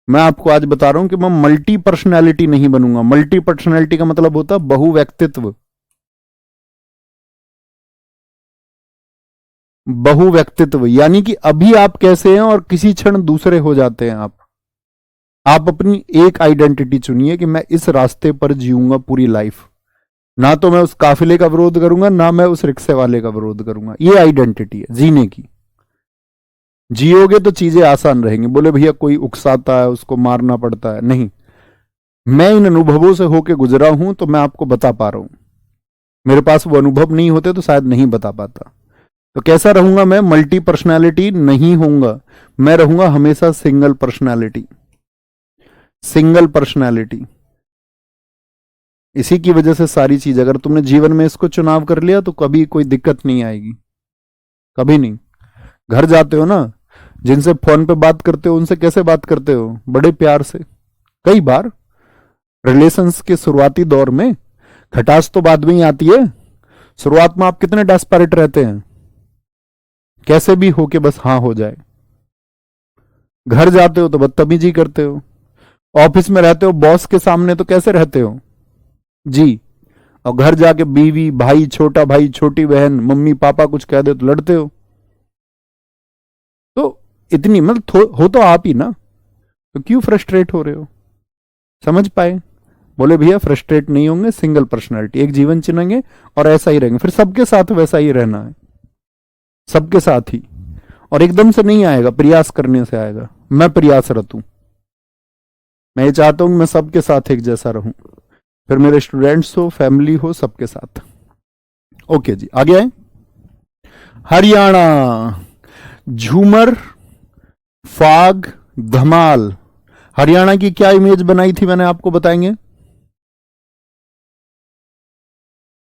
मैं आपको आज बता रहा हूं कि मैं मल्टी पर्सनैलिटी नहीं बनूंगा। मल्टी पर्सनैलिटी का मतलब होता है बहुव्यक्तित्व, बहुव्यक्तित्व, यानी कि अभी आप कैसे हैं और किसी क्षण दूसरे हो जाते हैं आप अपनी एक आइडेंटिटी चुनिए कि मैं इस रास्ते पर जीऊंगा पूरी लाइफ, ना तो मैं उस काफिले का विरोध करूंगा, ना मैं उस रिक्शे वाले का विरोध करूंगा। ये आइडेंटिटी है जीने की। जियोगे तो चीजें आसान रहेंगी। बोले भैया कोई उकसाता है, उसको मारना पड़ता है, नहीं, मैं इन अनुभवों से होके गुजरा हूं तो मैं आपको बता पा रहा हूं। मेरे पास वो अनुभव नहीं होते तो शायद नहीं बता पाता। तो कैसा रहूंगा मैं? मल्टी पर्सनैलिटी नहीं होऊंगा, मैं रहूंगा हमेशा सिंगल पर्सनैलिटी, सिंगल पर्सनैलिटी। इसी की वजह से सारी चीज, अगर तुमने जीवन में इसको चुनाव कर लिया तो कभी कोई दिक्कत नहीं आएगी, कभी नहीं। घर जाते हो ना, जिनसे फोन पे बात करते हो उनसे कैसे बात करते हो? बड़े प्यार से। कई बार रिलेशंस के शुरुआती दौर में खटास तो बाद में ही आती है, शुरुआत में आप कितने डेस्परेट रहते हैं, कैसे भी हो के बस हाँ हो जाए। घर जाते हो तो बदतमीजी करते हो, ऑफिस में रहते हो बॉस के सामने तो कैसे रहते हो जी, और घर जाके बीवी, भाई, छोटा भाई, छोटी बहन, मम्मी पापा कुछ कह दे तो लड़ते हो। तो इतनी मतलब हो तो आप ही ना, तो क्यों फ्रस्ट्रेट हो रहे हो? समझ पाए? बोले भैया फ्रस्ट्रेट नहीं होंगे, सिंगल पर्सनैलिटी, एक जीवन चुनेंगे और ऐसा ही रहेंगे, फिर सबके साथ वैसा ही रहना है। सबके साथ ही, और एकदम से नहीं आएगा, प्रयास करने से आएगा। मैं प्रयासरत हूं, मैं ये चाहता हूं कि मैं सबके साथ एक जैसा रहूं, फिर मेरे स्टूडेंट्स हो, फैमिली हो, सबके साथ। ओके जी, आगे आए। हरियाणा, झूमर, फाग, धमाल। हरियाणा की क्या इमेज बनाई थी मैंने, आपको बताएंगे।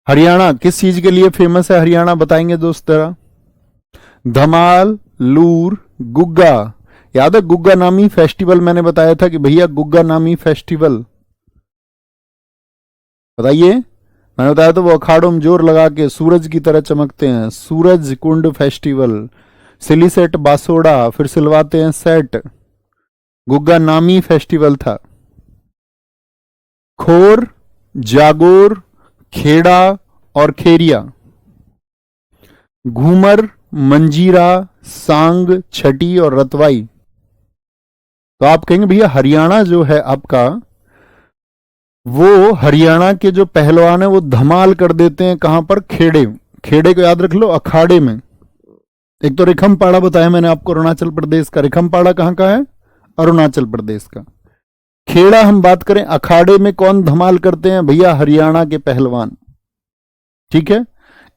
हरियाणा किस चीज के लिए फेमस है, हरियाणा बताएंगे दोस्त जरा। धमाल, लूर, गुग्गा। याद है गुग्गा नामी फेस्टिवल, मैंने बताया था कि भैया गुग्गा नामी फेस्टिवल, बताइए। मैंने बताया था वो अखाड़ों में जोर लगा के सूरज की तरह चमकते हैं, सूरज कुंड फेस्टिवल। सिलीसेट बासोड़ा, फिर सिलवाते हैं सेट, गुग्गा नामी फेस्टिवल था। खोर, जागोर, खेड़ा और खेरिया। घूमर, मंजीरा, सांग, छठी और रतवाई। तो आप कहेंगे भैया हरियाणा जो है आपका, वो हरियाणा के जो पहलवान है वो धमाल कर देते हैं कहां पर, खेड़े। खेड़े को याद रख लो, अखाड़े में। एक तो रिखमपाड़ा बताया मैंने आपको, अरुणाचल प्रदेश का। रिखमपाड़ा कहां का है, अरुणाचल प्रदेश का। खेड़ा हम बात करें, अखाड़े में कौन धमाल करते हैं भैया, हरियाणा के पहलवान। ठीक है,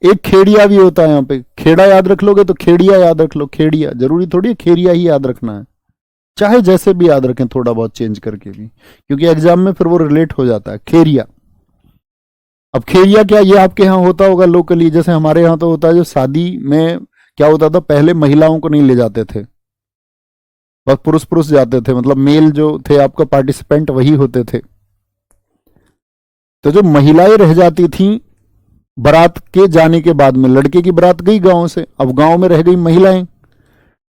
एक खेड़िया भी होता है यहां पे। खेड़ा याद रख लोगे तो खेड़िया याद रख लो, खेड़िया जरूरी थोड़ी है खेरिया ही याद रखना है, चाहे जैसे भी याद रखें, थोड़ा बहुत चेंज करके भी, क्योंकि एग्जाम में फिर वो रिलेट हो जाता है, खेरिया। अब खेरिया क्या, ये आपके यहाँ होता होगा लोकली, जैसे हमारे यहाँ तो होता है, जो शादी में क्या होता था, पहले महिलाओं को नहीं ले जाते थे, बस पुरुष पुरुष जाते थे, मतलब मेल जो थे आपका पार्टिसिपेंट वही होते थे। तो जो महिलाएं रह जाती थीं बारात के जाने के बाद में, लड़के की बारात गई गांव से, अब गांव में रह गई महिलाएं,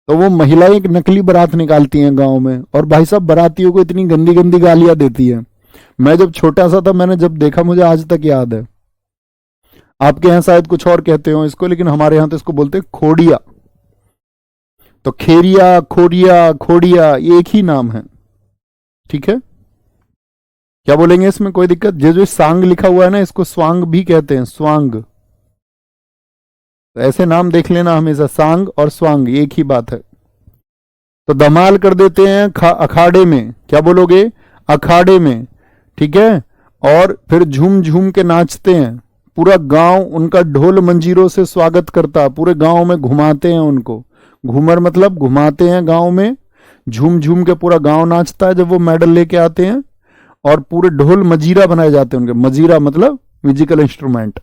तो वो महिलाएं एक नकली बारात निकालती हैं गांव में, और भाई साहब बारातियों को इतनी गंदी गंदी गालियां देती हैं। मैं जब छोटा सा था, मैंने जब देखा, मुझे आज तक याद है। आपके यहाँ शायद कुछ और कहते हो इसको, लेकिन हमारे यहाँ तो इसको बोलते हैं खोड़िया। तो खेरिया, खोरिया, खोड़िया, ये एक ही नाम है। ठीक है, क्या बोलेंगे इसमें, कोई दिक्कत। जो सांग लिखा हुआ है ना, इसको स्वांग भी कहते हैं, स्वांग। तो ऐसे नाम देख लेना हमेशा, सांग और स्वांग एक ही बात है। तो धमाल कर देते हैं अखाड़े में, क्या बोलोगे, अखाड़े में। ठीक है, और फिर झूम झूम के नाचते हैं, पूरा गांव उनका ढोल मंजीरों से स्वागत करता, पूरे गांव में घुमाते हैं उनको। घूमर मतलब घुमाते हैं गांव में, झूम झूम के पूरा गांव नाचता है जब वो मेडल लेके आते हैं, और पूरे ढोल मजीरा बनाए जाते हैं उनके। मजीरा मतलब म्यूजिकल इंस्ट्रूमेंट।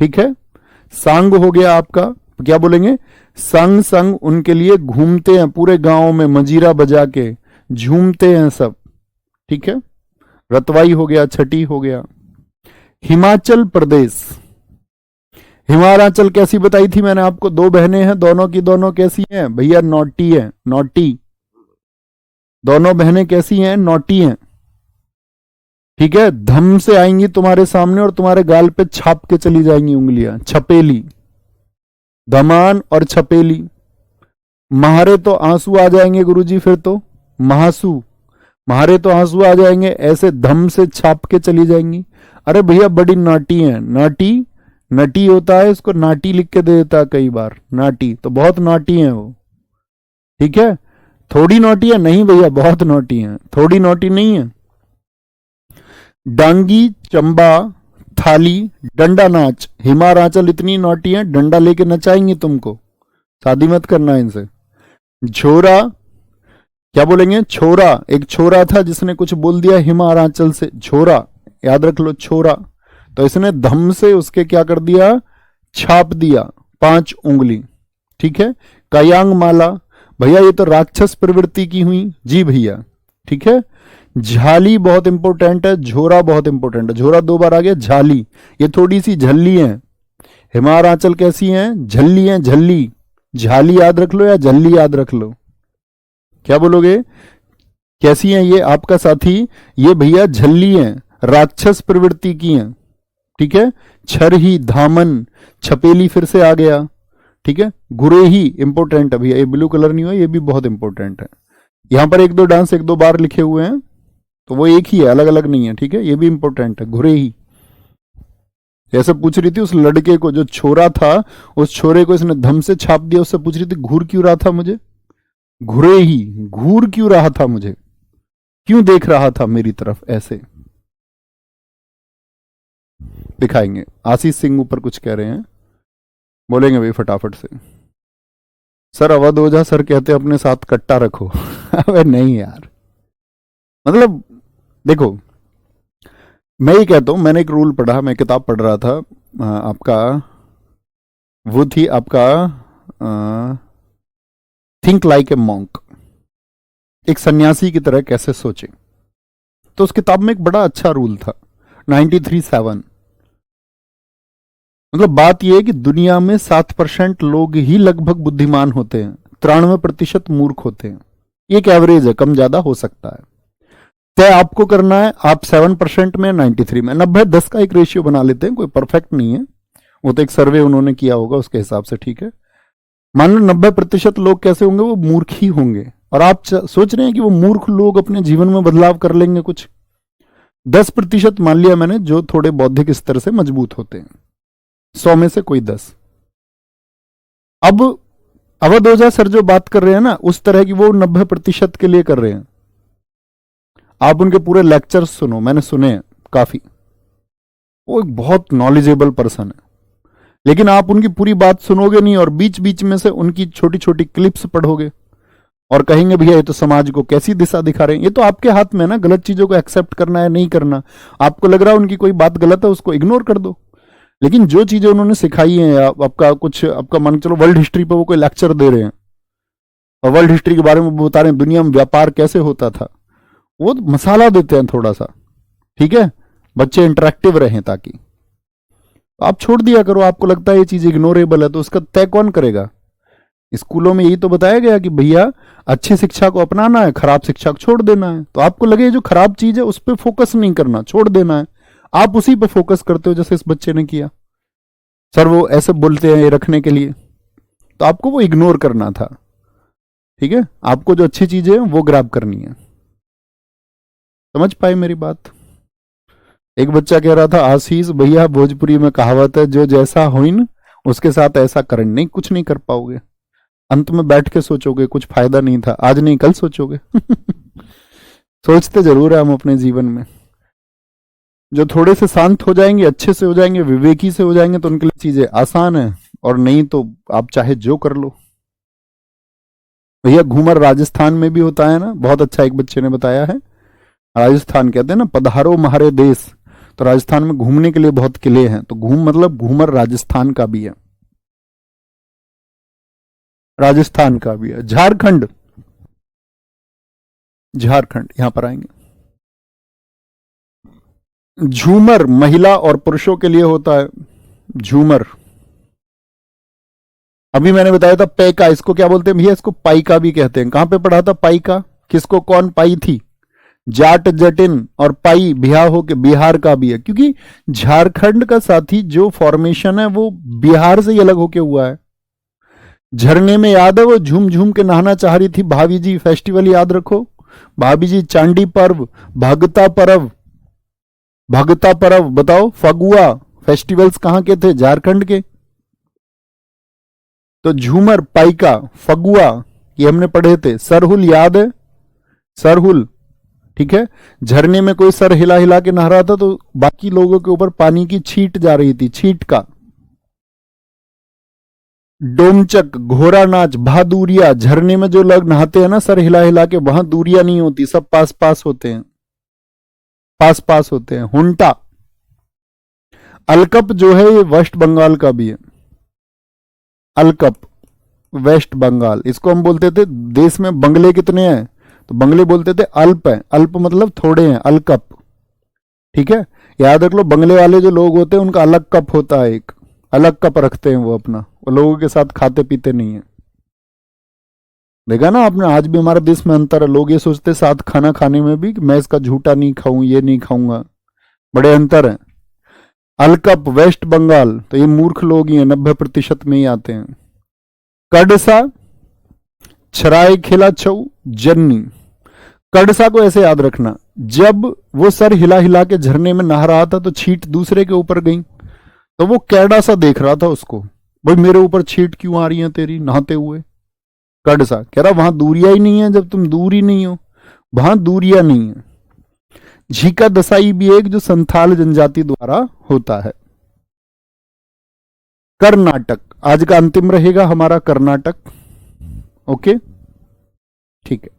ठीक है, सांग हो गया आपका, क्या बोलेंगे, संग संग उनके लिए घूमते हैं पूरे गांव में, मजीरा बजा के झूमते हैं सब। ठीक है, रतवाई हो गया, छठी हो गया। हिमाचल प्रदेश, हिमाचल कैसी बताई थी मैंने आपको, दो बहनें हैं, दोनों की दोनों कैसी हैं भैया, नॉटी है, नॉटी। दोनों बहनें कैसी हैं, नॉटी हैं। ठीक है, धम से आएंगी तुम्हारे सामने और तुम्हारे गाल पे छाप के चली जाएंगी उंगलियां, छपेली। धमान और छपेली। महारे तो आंसू आ जाएंगे गुरुजी, फिर तो महासू, महारे तो आंसू आ जाएंगे, ऐसे धम से छाप के चली जाएंगी। अरे भैया बड़ी नाटी है, नाटी, नटी होता है, इसको नाटी लिख के दे देता है कई बार, नाटी, तो बहुत नॉटी है वो। ठीक है, थोड़ी नॉटी है नहीं भैया, बहुत नॉटी है, थोड़ी नॉटी नहीं है। डांगी, चंबा, थाली, डंडा नाच। हिमाचल इतनी नॉटी है, डंडा लेके नचाएंगी तुमको, शादी मत करना इनसे। झोरा, क्या बोलेंगे, छोरा। एक छोरा था जिसने कुछ बोल दिया हिमाचल से, छोरा याद रख लो, छोरा। तो इसने धम से उसके क्या कर दिया, छाप दिया 5 उंगली। ठीक है, कयांग माला, भैया ये तो राक्षस प्रवृत्ति की हुई जी भैया। ठीक है, झाली बहुत इंपॉर्टेंट है, झोरा बहुत इंपॉर्टेंट है, झोरा 2 बार आ गया, झाली ये थोड़ी सी झल्ली है। हिमाचल कैसी है, झल्ली है, झल्ली। झाली याद रख लो या झल्ली याद रख लो, क्या बोलोगे, कैसी है ये आपका साथी, ये भैया झल्ली है, राक्षस प्रवृत्ति की है। ठीक है, छरही, धामन, छपेली फिर से आ गया। ठीक है, गुरेही इंपॉर्टेंट है भैया, ये ब्लू कलर नहीं हुआ, ये भी बहुत इंपॉर्टेंट है। यहां पर 1-2 डांस 1-2 बार लिखे हुए हैं, तो वो एक ही है, अलग अलग नहीं है। ठीक है, ये भी इंपॉर्टेंट है, गुरेही। जैसे पूछ रही थी उस लड़के को, जो छोरा था, उस छोरे को इसने धम से छाप दिया, उससे पूछ रही थी घूर क्यों रहा था मुझे, घूरे ही, घूर क्यों रहा था मुझे, क्यों देख रहा था मेरी तरफ ऐसे। दिखाएंगे। आशीष सिंह ऊपर कुछ कह रहे हैं, बोलेंगे भाई फटाफट से। सर अवध ओझा सर कहते अपने साथ कट्टा रखो। अबे नहीं यार, मतलब देखो, मैं ही कहता हूं, मैंने एक रूल पढ़ा, मैं किताब पढ़ रहा था, आपका वो थी आपका थिंक लाइक ए मॉन्क, एक सन्यासी की तरह कैसे सोचे। तो उस किताब में एक बड़ा अच्छा रूल था 93-7। मतलब बात यह है कि दुनिया में 7% लोग ही लगभग बुद्धिमान होते हैं, 93% मूर्ख होते हैं। एक एवरेज है, कम ज्यादा हो सकता है। तय आपको करना है, आप 7% में 93 में, 90-10 का एक रेशियो बना लेते हैं, कोई परफेक्ट नहीं है, वो तो एक सर्वे उन्होंने किया होगा उसके हिसाब से, ठीक है। मान लो 90% लोग कैसे होंगे, वो मूर्ख ही होंगे, और आप सोच रहे हैं कि वो मूर्ख लोग अपने जीवन में बदलाव कर लेंगे कुछ। 10% मान लिया मैंने जो थोड़े बौद्धिक स्तर से मजबूत होते हैं, 100 में से कोई 10। अब अवध ओझा सर जो बात कर रहे हैं ना, उस तरह की वो 90% के लिए कर रहे हैं। आप उनके पूरे लेक्चर्स सुनो, मैंने सुने हैं काफी, वो एक बहुत नॉलेजेबल पर्सन है, लेकिन आप उनकी पूरी बात सुनोगे नहीं, और बीच बीच में से उनकी छोटी छोटी क्लिप्स पढ़ोगे और कहेंगे भैया ये तो समाज को कैसी दिशा दिखा रहे हैं। ये तो आपके हाथ में है ना, गलत चीजों को एक्सेप्ट करना है नहीं करना। आपको लग रहा है उनकी कोई बात गलत है, उसको इग्नोर कर दो, लेकिन जो चीजें उन्होंने सिखाई हैं, आपका कुछ, आपका मान के चलो वर्ल्ड हिस्ट्री पे वो कोई लेक्चर दे रहे हैं और वर्ल्ड हिस्ट्री के बारे में बता रहे हैं, दुनिया में व्यापार कैसे होता था, वो मसाला देते हैं थोड़ा सा, ठीक है, बच्चे इंटरेक्टिव रहें ताकि। आप छोड़ दिया करो, आपको लगता है ये चीज इग्नोरेबल है तो उसका तय कौन करेगा। स्कूलों में यही तो बताया गया कि भैया अच्छी शिक्षा को अपनाना है, खराब शिक्षा को छोड़ देना है। तो आपको लगे जो खराब चीज है उस पर फोकस नहीं करना, छोड़ देना है, आप उसी पे फोकस करते हो, जैसे इस बच्चे ने किया। सर वो ऐसे बोलते हैं ये रखने के लिए, तो आपको वो इग्नोर करना था, ठीक है। आपको जो अच्छी चीजें हैं वो ग्रैब करनी है। समझ पाए मेरी बात। एक बच्चा कह रहा था, आशीष भैया भोजपुरी में कहावत है, जो जैसा होइन उसके साथ ऐसा करें। नहीं, कुछ नहीं कर पाओगे, अंत में बैठ के सोचोगे, कुछ फायदा नहीं था, आज नहीं कल सोचोगे। सोचते जरूर है हम अपने जीवन में। जो थोड़े से शांत हो जाएंगे, अच्छे से हो जाएंगे, विवेकी से हो जाएंगे, तो उनके लिए चीजें आसान है, और नहीं तो आप चाहे जो कर लो। भैया घूमर राजस्थान में भी होता है ना, बहुत अच्छा एक बच्चे ने बताया है। राजस्थान कहते हैं ना पधारो महारे देश, तो राजस्थान में घूमने के लिए बहुत किले हैं, तो घूम मतलब घूमर राजस्थान का भी है, राजस्थान का भी है। झारखंड, झारखंड यहां पर आएंगे। झूमर महिला और पुरुषों के लिए होता है, झूमर। अभी मैंने बताया था पैका, इसको क्या बोलते हैं भैया, इसको पाइका भी कहते हैं। कहां पे पढ़ा था पाइका, किसको कौन पाई थी, जाट जटिन, और पाई बिहार हो के बिहार का भी है, क्योंकि झारखंड का साथी जो फॉर्मेशन है वो बिहार से ही अलग होके हुआ है। झरने में याद है वो झूम झूम के नहाना चाह रही थी भाभी जी, फेस्टिवल याद रखो, भाभी जी चांदी पर्व, भगता पर्व, भगता पर्व बताओ, फगुआ फेस्टिवल्स कहां के थे, झारखंड के। तो झूमर, पाइका, फगुआ ये हमने पढ़े थे। सरहुल याद है, सरहुल, ठीक है। झरने में कोई सर हिला हिला के नहा रहा था तो बाकी लोगों के ऊपर पानी की छींट जा रही थी, छींट का। डोमचक, घोड़ा नाच, बहादुरिया, झरने में जो लोग नहाते हैं ना सर हिला हिला के, वहां दूरिया नहीं होती, सब पास पास होते हैं, पास पास होते हैं। हुंटा, अलकप जो है ये वेस्ट बंगाल का भी है, अलकप वेस्ट बंगाल। इसको हम बोलते थे, देश में बंगले कितने हैं तो बंगले बोलते थे अल्प है, अल्प मतलब थोड़े हैं, अलकप, ठीक है। याद रख लो, बंगले वाले जो लोग होते हैं उनका अलग कप होता है, एक अलग कप रखते हैं वो अपना, वो लोगों के साथ खाते पीते नहीं है। देखा ना आपने, आज भी हमारे देश में अंतर है, लोग ये सोचते साथ खाना खाने में भी मैं इसका झूठा नहीं खाऊं, ये नहीं खाऊंगा, बड़े अंतर है। अलकप वेस्ट बंगाल, तो ये मूर्ख लोग ही हैं, 90% में ही आते हैं। कडसा, छराय खिला छऊ, जन्नी। कडसा को ऐसे याद रखना, जब वो सर हिला हिला के झरने में नहा रहा था तो छींट दूसरे के ऊपर गई, तो वो कैडा सा देख रहा था उसको, भाई मेरे ऊपर छींट क्यों आ रही है तेरी नहाते हुए, कड़ सा। कह रहा वहां दूरिया ही नहीं है, जब तुम दूर ही नहीं हो, वहां दूरिया नहीं है। झीका दसाई भी एक जो संथाल जनजाति द्वारा होता है। कर्नाटक आज का अंतिम रहेगा हमारा, कर्नाटक। ओके ठीक है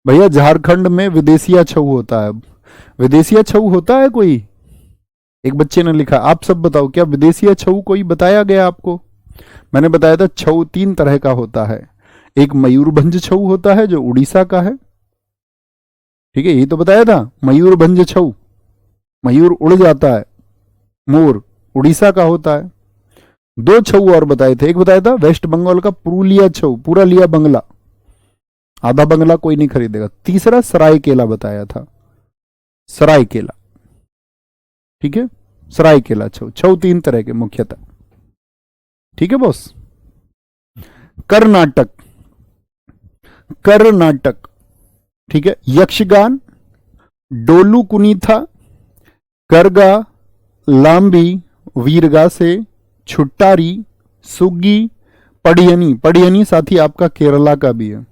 भैया। झारखंड में विदेशिया छऊ होता है। विदेशिया छऊ होता है कोई? एक बच्चे ने लिखा, आप सब बताओ क्या विदेशिया छऊ कोई बताया गया आपको? मैंने बताया था छऊ 3 तरह का होता है। एक मयूरभंज छऊ होता है जो उड़ीसा का है, ठीक है, यही तो बताया था, मयूरभंज छऊ, मयूर उड़ जाता है, मोर उड़ीसा का होता है। 2 छऊ और बताए थे, एक बताया था वेस्ट बंगाल का पुरुलिया छऊ, पूरा लिया बंगला, आधा बंगला कोई नहीं खरीदेगा। तीसरा सरायकेला बताया था, सरायकेला, ठीक है, सरायकेला छऊ। छऊ 3 तरह के मुख्यतः, ठीक है बॉस। कर्नाटक, कर्नाटक, ठीक है, यक्षगान, डोलू कुनीथा, करगा, लांबी, वीरगा से, छुट्टारी, सुग्गी, पडियनी। पडियनी साथी आपका केरला का भी है,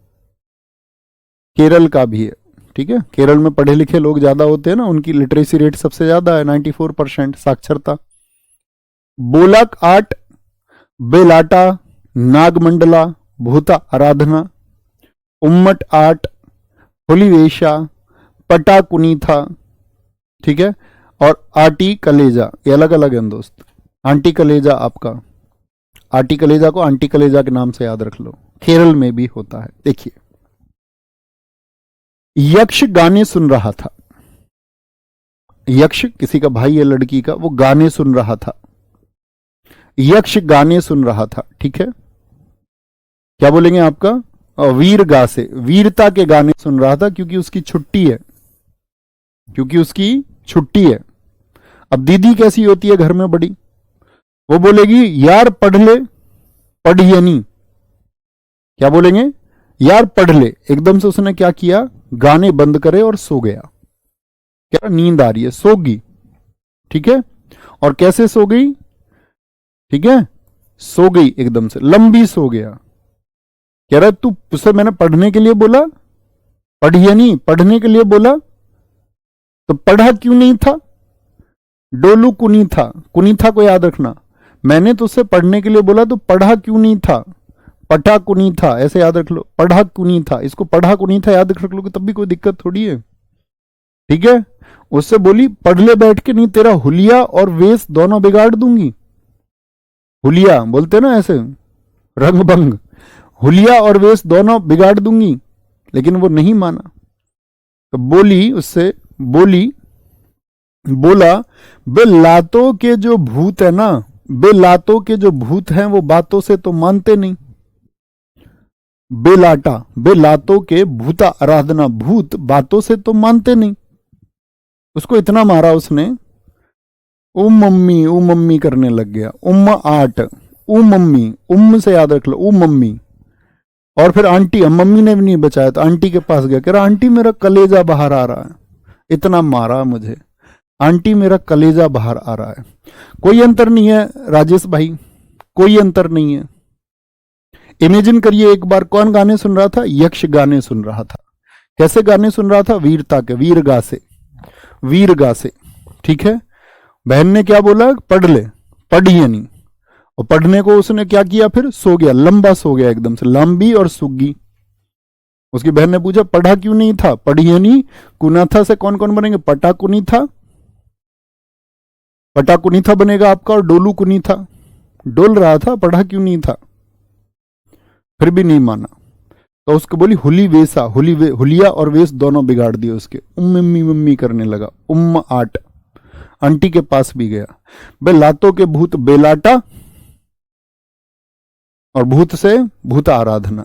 केरल का भी है, ठीक है। केरल में पढ़े लिखे लोग ज्यादा होते हैं ना, उनकी लिटरेसी रेट सबसे ज्यादा है, 94% साक्षरता। बोलक आर्ट, बेलाटा, नागमंडला, भूता आराधना, उम्मट आर्ट, हुलीवेशा, पटा कुनीथा, ठीक है, और आटी कलेजा, ये अलग अलग हैं दोस्त। आंटी कलेजा आपका, आटी कलेजा को आंटी कलेजा के नाम से याद रख लो, केरल में भी होता है। देखिए यक्ष गाने सुन रहा था, यक्ष किसी का भाई है लड़की का, वो गाने सुन रहा था, यक्ष गाने सुन रहा था, ठीक है। क्या बोलेंगे आपका? वीरगा से, वीरता के गाने सुन रहा था, क्योंकि उसकी छुट्टी है, क्योंकि उसकी छुट्टी है। अब दीदी कैसी होती है घर में बड़ी, वो बोलेगी यार पढ़ ले, पढ़ियनी। क्या बोलेंगे? यार पढ़ ले। एकदम से उसने क्या किया, गाने बंद करे और सो गया। क्या नींद आ रही है, सोगी, ठीक है। और कैसे सो गई, ठीक है, सो गई एकदम से, लंबी सो गया। कह रहा तू, उसे मैंने पढ़ने के लिए बोला, पढ़िए नहीं, पढ़ने के लिए बोला तो पढ़ा क्यों नहीं था? डोलू कुनी था, कुनी था को याद रखना, मैंने तुझसे पढ़ने के लिए बोला तो पढ़ा क्यों नहीं था? पढ़ा कुनी था, ऐसे याद रख लो, पढ़ा कुनी था। इसको पढ़ा कुनी था याद रख लो कि तब भी कोई दिक्कत थोड़ी है, ठीक है। उससे बोली पढ़ ले बैठ के, नहीं तेरा हुलिया और वेश दोनों बिगाड़ दूंगी। हुलिया बोलते ना ऐसे, रंग भंग, हुलिया और वेश दोनों बिगाड़ दूंगी। लेकिन वो नहीं माना, तो बोली उससे, बोला बे लातों के जो भूत है ना, बे लातों के जो भूत हैं वो बातों से तो मानते नहीं। बेलाटा, बेलातों के भूता आराधना, भूत बातों से तो मानते नहीं। उसको इतना मारा उसने, ओ मम्मी करने लग गया। उम्म आट, ओ मम्मी, उम्म से याद रख लो, ओ मम्मी। और फिर आंटी, मम्मी ने भी नहीं बचाया तो आंटी के पास गया, कह रहा आंटी मेरा कलेजा बाहर आ रहा है। इतना मारा मुझे, आंटी मेरा कलेजा बाहर आ रहा है। कोई अंतर नहीं है राजेश भाई, कोई अंतर नहीं है। इमेजिन करिए एक बार, कौन गाने सुन रहा था? यक्ष गाने सुन रहा था। कैसे गाने सुन रहा था? वीरता के, वीरगा से, वीरगा से, ठीक है। बहन ने क्या बोला? पढ़ ले, पढ़िए नहीं। और पढ़ने को उसने क्या किया, फिर सो गया, लंबा सो गया एकदम से, लंबी और सुग्गी। उसकी बहन ने पूछा पढ़ा क्यों नहीं था? पढ़िए नहीं। कुनाथा से कौन कौन बनेंगे? पटा कुनी था, पटा कुनी था बनेगा आपका, और डोलू कुनी था, डोल रहा था, पढ़ा क्यों नहीं था? फिर भी नहीं माना, तो उसको बोली हुली वेसा, हुलिया और वेश दोनों बिगाड़ दिए उसके। मम्मी मम्मी करने लगा, उम्म आट। आंटी के पास भी गया, बे लातों के भूत बेलाटा, और भूत से भूता आराधना।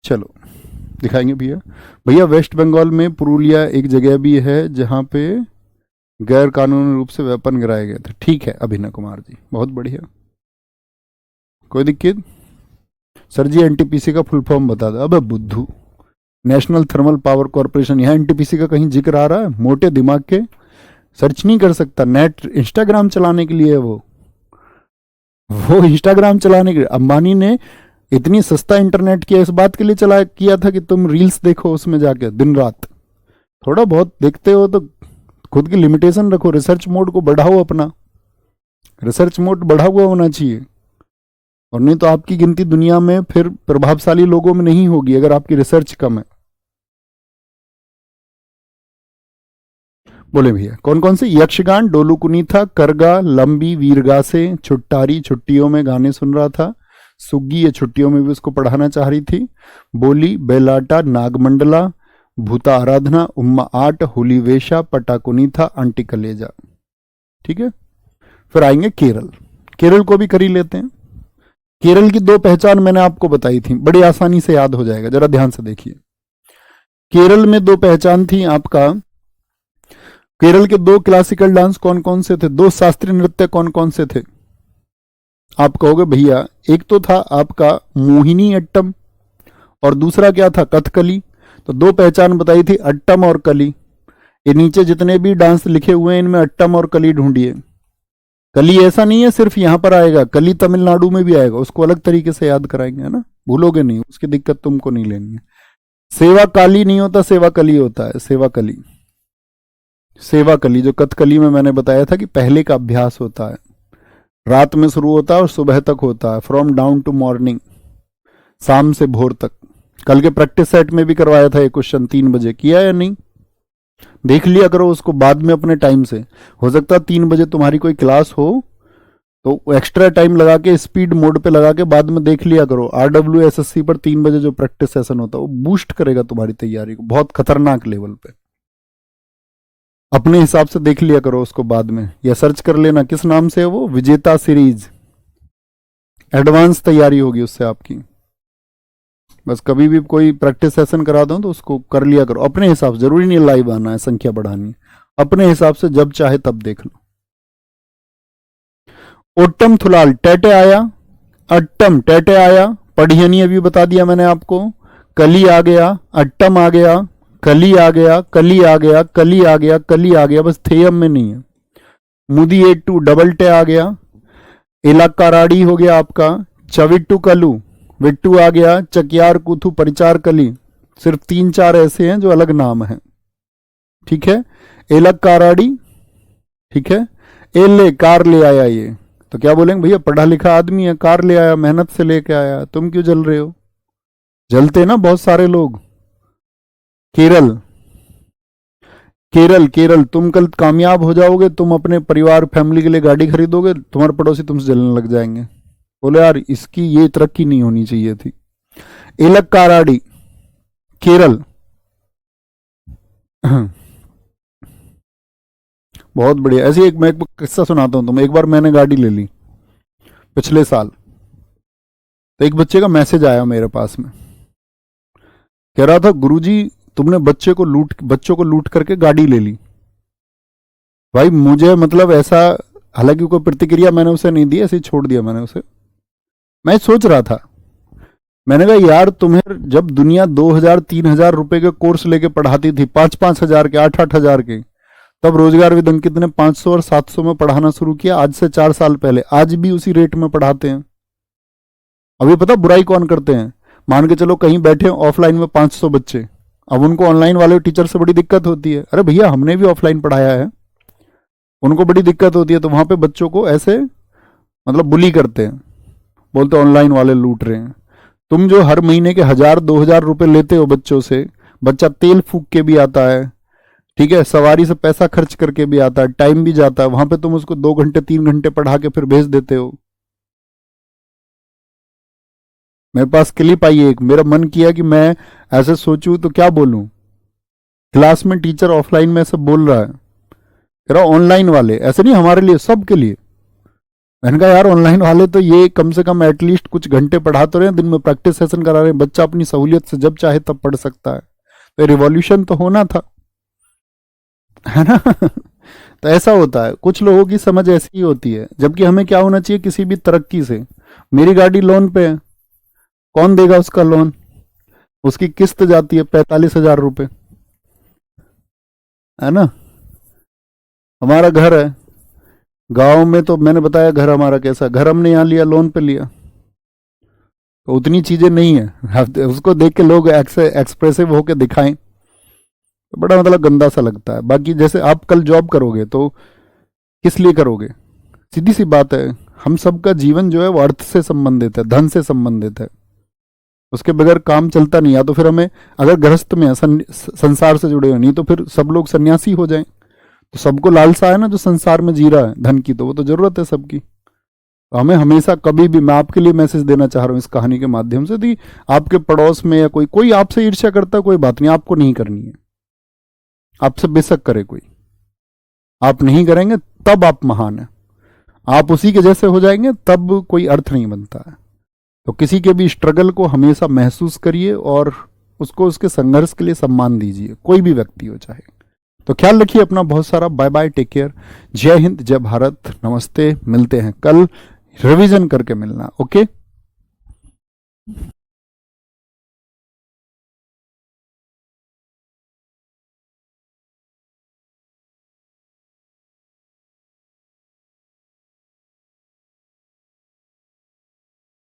चलो दिखाएंगे भैया। भैया वेस्ट बंगाल में पुरुलिया एक जगह भी है जहां पे गैर कानूनी रूप से वेपन गिराए गए थे। ठीक है अभिनव कुमार जी, बहुत बढ़िया, कोई दिक्कत? सर जी एनटीपीसी का फुल फॉर्म बता दो। अबे बुद्धू, नेशनल थर्मल पावर कॉर्पोरेशन। यहाँ एनटीपीसी का कहीं जिक्र आ रहा है? मोटे दिमाग के सर्च नहीं कर सकता। नेट इंस्टाग्राम चलाने के लिए है वो इंस्टाग्राम चलाने के लिए। अंबानी ने इतनी सस्ता इंटरनेट किया इस बात के लिए चला किया था कि तुम रील्स देखो उसमें जाके दिन रात। थोड़ा बहुत देखते हो तो खुद की लिमिटेशन रखो, रिसर्च मोड को बढ़ाओ अपना, रिसर्च मोड बढ़ा हुआ होना चाहिए। और नहीं तो आपकी गिनती दुनिया में फिर प्रभावशाली लोगों में नहीं होगी अगर आपकी रिसर्च कम है। बोले भैया कौन कौन से? यक्षगान, डोलू कुनीथा, करगा, लंबी, वीरगा से, छुट्टारी, छुट्टियों में गाने सुन रहा था, सुग्गी ये छुट्टियों में भी उसको पढ़ाना चाह रही थी, बोली, बेलाटा, नागमंडला, भूता आराधना, उम्मा आट, हुली वेशा, पटाकुनी था, आंटी कलेजा। ठीक है, फिर आएंगे केरल। केरल को भी कर ही लेते हैं। केरल की दो पहचान मैंने आपको बताई थी, बड़ी आसानी से याद हो जाएगा, जरा ध्यान से देखिए। केरल में दो पहचान थी आपका। केरल के दो क्लासिकल डांस कौन कौन से थे? दो शास्त्रीय नृत्य कौन कौन से थे? आप कहोगे भैया एक तो था आपका मोहिनी अट्टम और दूसरा क्या था? कथकली। तो दो पहचान बताई थी, अट्टम और कली। ये नीचे जितने भी डांस लिखे हुए हैं इनमें अट्टम और कली ढूंढिए। कली ऐसा नहीं है सिर्फ यहां पर आएगा, कली तमिलनाडु में भी आएगा, उसको अलग तरीके से याद कराएंगे, है ना, भूलोगे नहीं, उसकी दिक्कत तुमको नहीं लेनी है। सेवा काली नहीं होता, सेवा कली होता है, सेवा कली। सेवा कली जो कथकली में मैंने बताया था कि पहले का अभ्यास होता है, रात में शुरू होता है और सुबह तक होता है, फ्रॉम डाउन टू मॉर्निंग, शाम से भोर तक। कल के प्रैक्टिस सेट में भी करवाया था ये क्वेश्चन 3 बजे, किया या नहीं? देख लिया करो उसको बाद में अपने टाइम से। हो सकता है 3 बजे तुम्हारी कोई क्लास हो तो एक्स्ट्रा टाइम लगा के स्पीड मोड पे लगा के बाद में देख लिया करो। RWSSC पर 3 बजे जो प्रैक्टिस सेशन होता है वो बूस्ट करेगा तुम्हारी तैयारी को बहुत खतरनाक लेवल पे। अपने हिसाब से देख लिया करो उसको बाद में, या सर्च कर लेना किस नाम से है वो, विजेता सीरीज। एडवांस तैयारी होगी उससे आपकी। बस कभी भी कोई प्रैक्टिस सेशन करा दो तो उसको कर लिया करो अपने हिसाब से। जरूरी नहीं लाइव आना है, संख्या बढ़ानी है, अपने हिसाब से जब चाहे तब देख लो। ओट्टम थुलाल टेटे आया, अट्टम टेटे आया, पढ़ियनी अभी बता दिया मैंने आपको, कली आ गया, अट्टम आ गया, कली आ गया, कली आ गया, कली आ गया, कली आ गया, बस थेयम में नहीं है। मुदी 82 डबल टे आ गया, इलाकाराड़ी हो गया आपका, चविट्टू कलू, विट्टू आ गया, चकियार कुथू परिचार कली। सिर्फ 3-4 ऐसे हैं जो अलग नाम हैं। ठीक है, एलक काराड़ी, ठीक है, एले कार ले आया ये, तो क्या बोलेंगे भैया पढ़ा लिखा आदमी है, कार ले आया, मेहनत से लेके आया, तुम क्यों जल रहे हो? जलते ना बहुत सारे लोग। केरल, केरल, केरल, तुम कल कामयाब हो जाओगे, तुम अपने परिवार फैमिली के लिए गाड़ी खरीदोगे, तुम्हारे पड़ोसी तुमसे जलने लग जाएंगे, बोले यार इसकी ये तरक्की नहीं होनी चाहिए थी। एलक काराड़ी, केरल। बहुत बढ़िया। ऐसे एक मैं एक किस्सा सुनाता हूँ तुम्हें। एक बार मैंने गाड़ी ले ली पिछले साल, तो एक बच्चे का मैसेज आया मेरे पास में, कह रहा था गुरुजी तुमने बच्चों को लूट करके गाड़ी ले ली। भाई मुझे मतलब ऐसा, हालांकि कोई प्रतिक्रिया मैंने उसे नहीं दी, ऐसे ही छोड़ दिया मैंने उसे। मैं सोच रहा था, मैंने कहा यार तुम्हें जब दुनिया 2,000-3,000 रुपए के कोर्स लेके पढ़ाती थी, 5-5 हजार के, 8-8 हजार के, तब रोजगार विद अंकित ने 500 और 700 में पढ़ाना शुरू किया, आज से 4 साल पहले। आज भी उसी रेट में पढ़ाते हैं। अभी पता बुराई कौन करते हैं? मान के चलो कहीं बैठे ऑफलाइन में 500 बच्चे, अब उनको ऑनलाइन वाले टीचर से बड़ी दिक्कत होती है। अरे भैया हमने भी ऑफलाइन पढ़ाया है, उनको बड़ी दिक्कत होती है, तो वहां पे बच्चों को ऐसे मतलब बुली करते हैं, बोलते ऑनलाइन वाले लूट रहे हैं। तुम जो हर महीने के 1,000-2,000 रुपए लेते हो बच्चों से, बच्चा तेल फूक के भी आता है, ठीक है, सवारी से पैसा खर्च करके भी आता है, टाइम भी जाता है, वहां पे तुम उसको 2 घंटे 3 घंटे पढ़ा के फिर भेज देते हो। मेरे पास क्लिप आई एक, मेरा मन किया कि मैं ऐसे सोचूं तो क्या बोलूं। क्लास में टीचर ऑफलाइन में ऐसे बोल रहा है, कह रहा ऑनलाइन वाले, ऐसे नहीं हमारे लिए, सबके लिए। मैंने कहा यार ऑनलाइन वाले तो ये कम से कम एटलीस्ट कुछ घंटे पढ़ा तो रहे हैं, दिन में प्रैक्टिस सेशन करा रहे हैं, बच्चा अपनी सहूलियत से जब चाहे तब पढ़ सकता है। तो रिवॉल्यूशन तो होना था, है ना। तो ऐसा होता है, कुछ लोगों की समझ ऐसी ही होती है, जबकि हमें क्या होना चाहिए किसी भी तरक्की से। मेरी गाड़ी लोन पे है, कौन देगा उसका लोन? उसकी किस्त जाती है 45,000 रुपए, है ना। हमारा घर है गांव में, तो मैंने बताया घर हमारा कैसा, घर हमने यहाँ लिया, लोन पे लिया, तो उतनी चीजें नहीं है। उसको देख के लोग एक्सप्रेसिव होके दिखाएं तो बड़ा मतलब गंदा सा लगता है। बाकी जैसे आप कल जॉब करोगे तो किस लिए करोगे? सीधी सी बात है, हम सबका जीवन जो है वो अर्थ से संबंधित है, धन से संबंधित है। उसके बगैर काम चलता नहीं। या तो फिर हमें, अगर गृहस्थ में है, संसार से जुड़े हो, नहीं तो फिर सब लोग सन्यासी हो जाएं। तो सबको लालसा है ना, जो संसार में जी रहा है धन की, तो वो तो जरूरत है सबकी। तो हमें हमेशा कभी भी, मैं आपके लिए मैसेज देना चाह रहा हूं इस कहानी के माध्यम से, कि आपके पड़ोस में या कोई आपसे ईर्ष्या करता है, कोई बात नहीं, आपको नहीं करनी है। आपसे बेशक करे कोई, आप नहीं करेंगे तब आप महान है। आप उसी के जैसे हो जाएंगे तब कोई अर्थ नहीं बनता है। तो किसी के भी स्ट्रगल को हमेशा महसूस करिए और उसको उसके संघर्ष के लिए सम्मान दीजिए, कोई भी व्यक्ति हो चाहे। तो ख्याल रखिए अपना बहुत सारा। बाय बाय, टेक केयर, जय हिंद, जय भारत, नमस्ते। मिलते हैं कल, रिवीजन करके मिलना, ओके।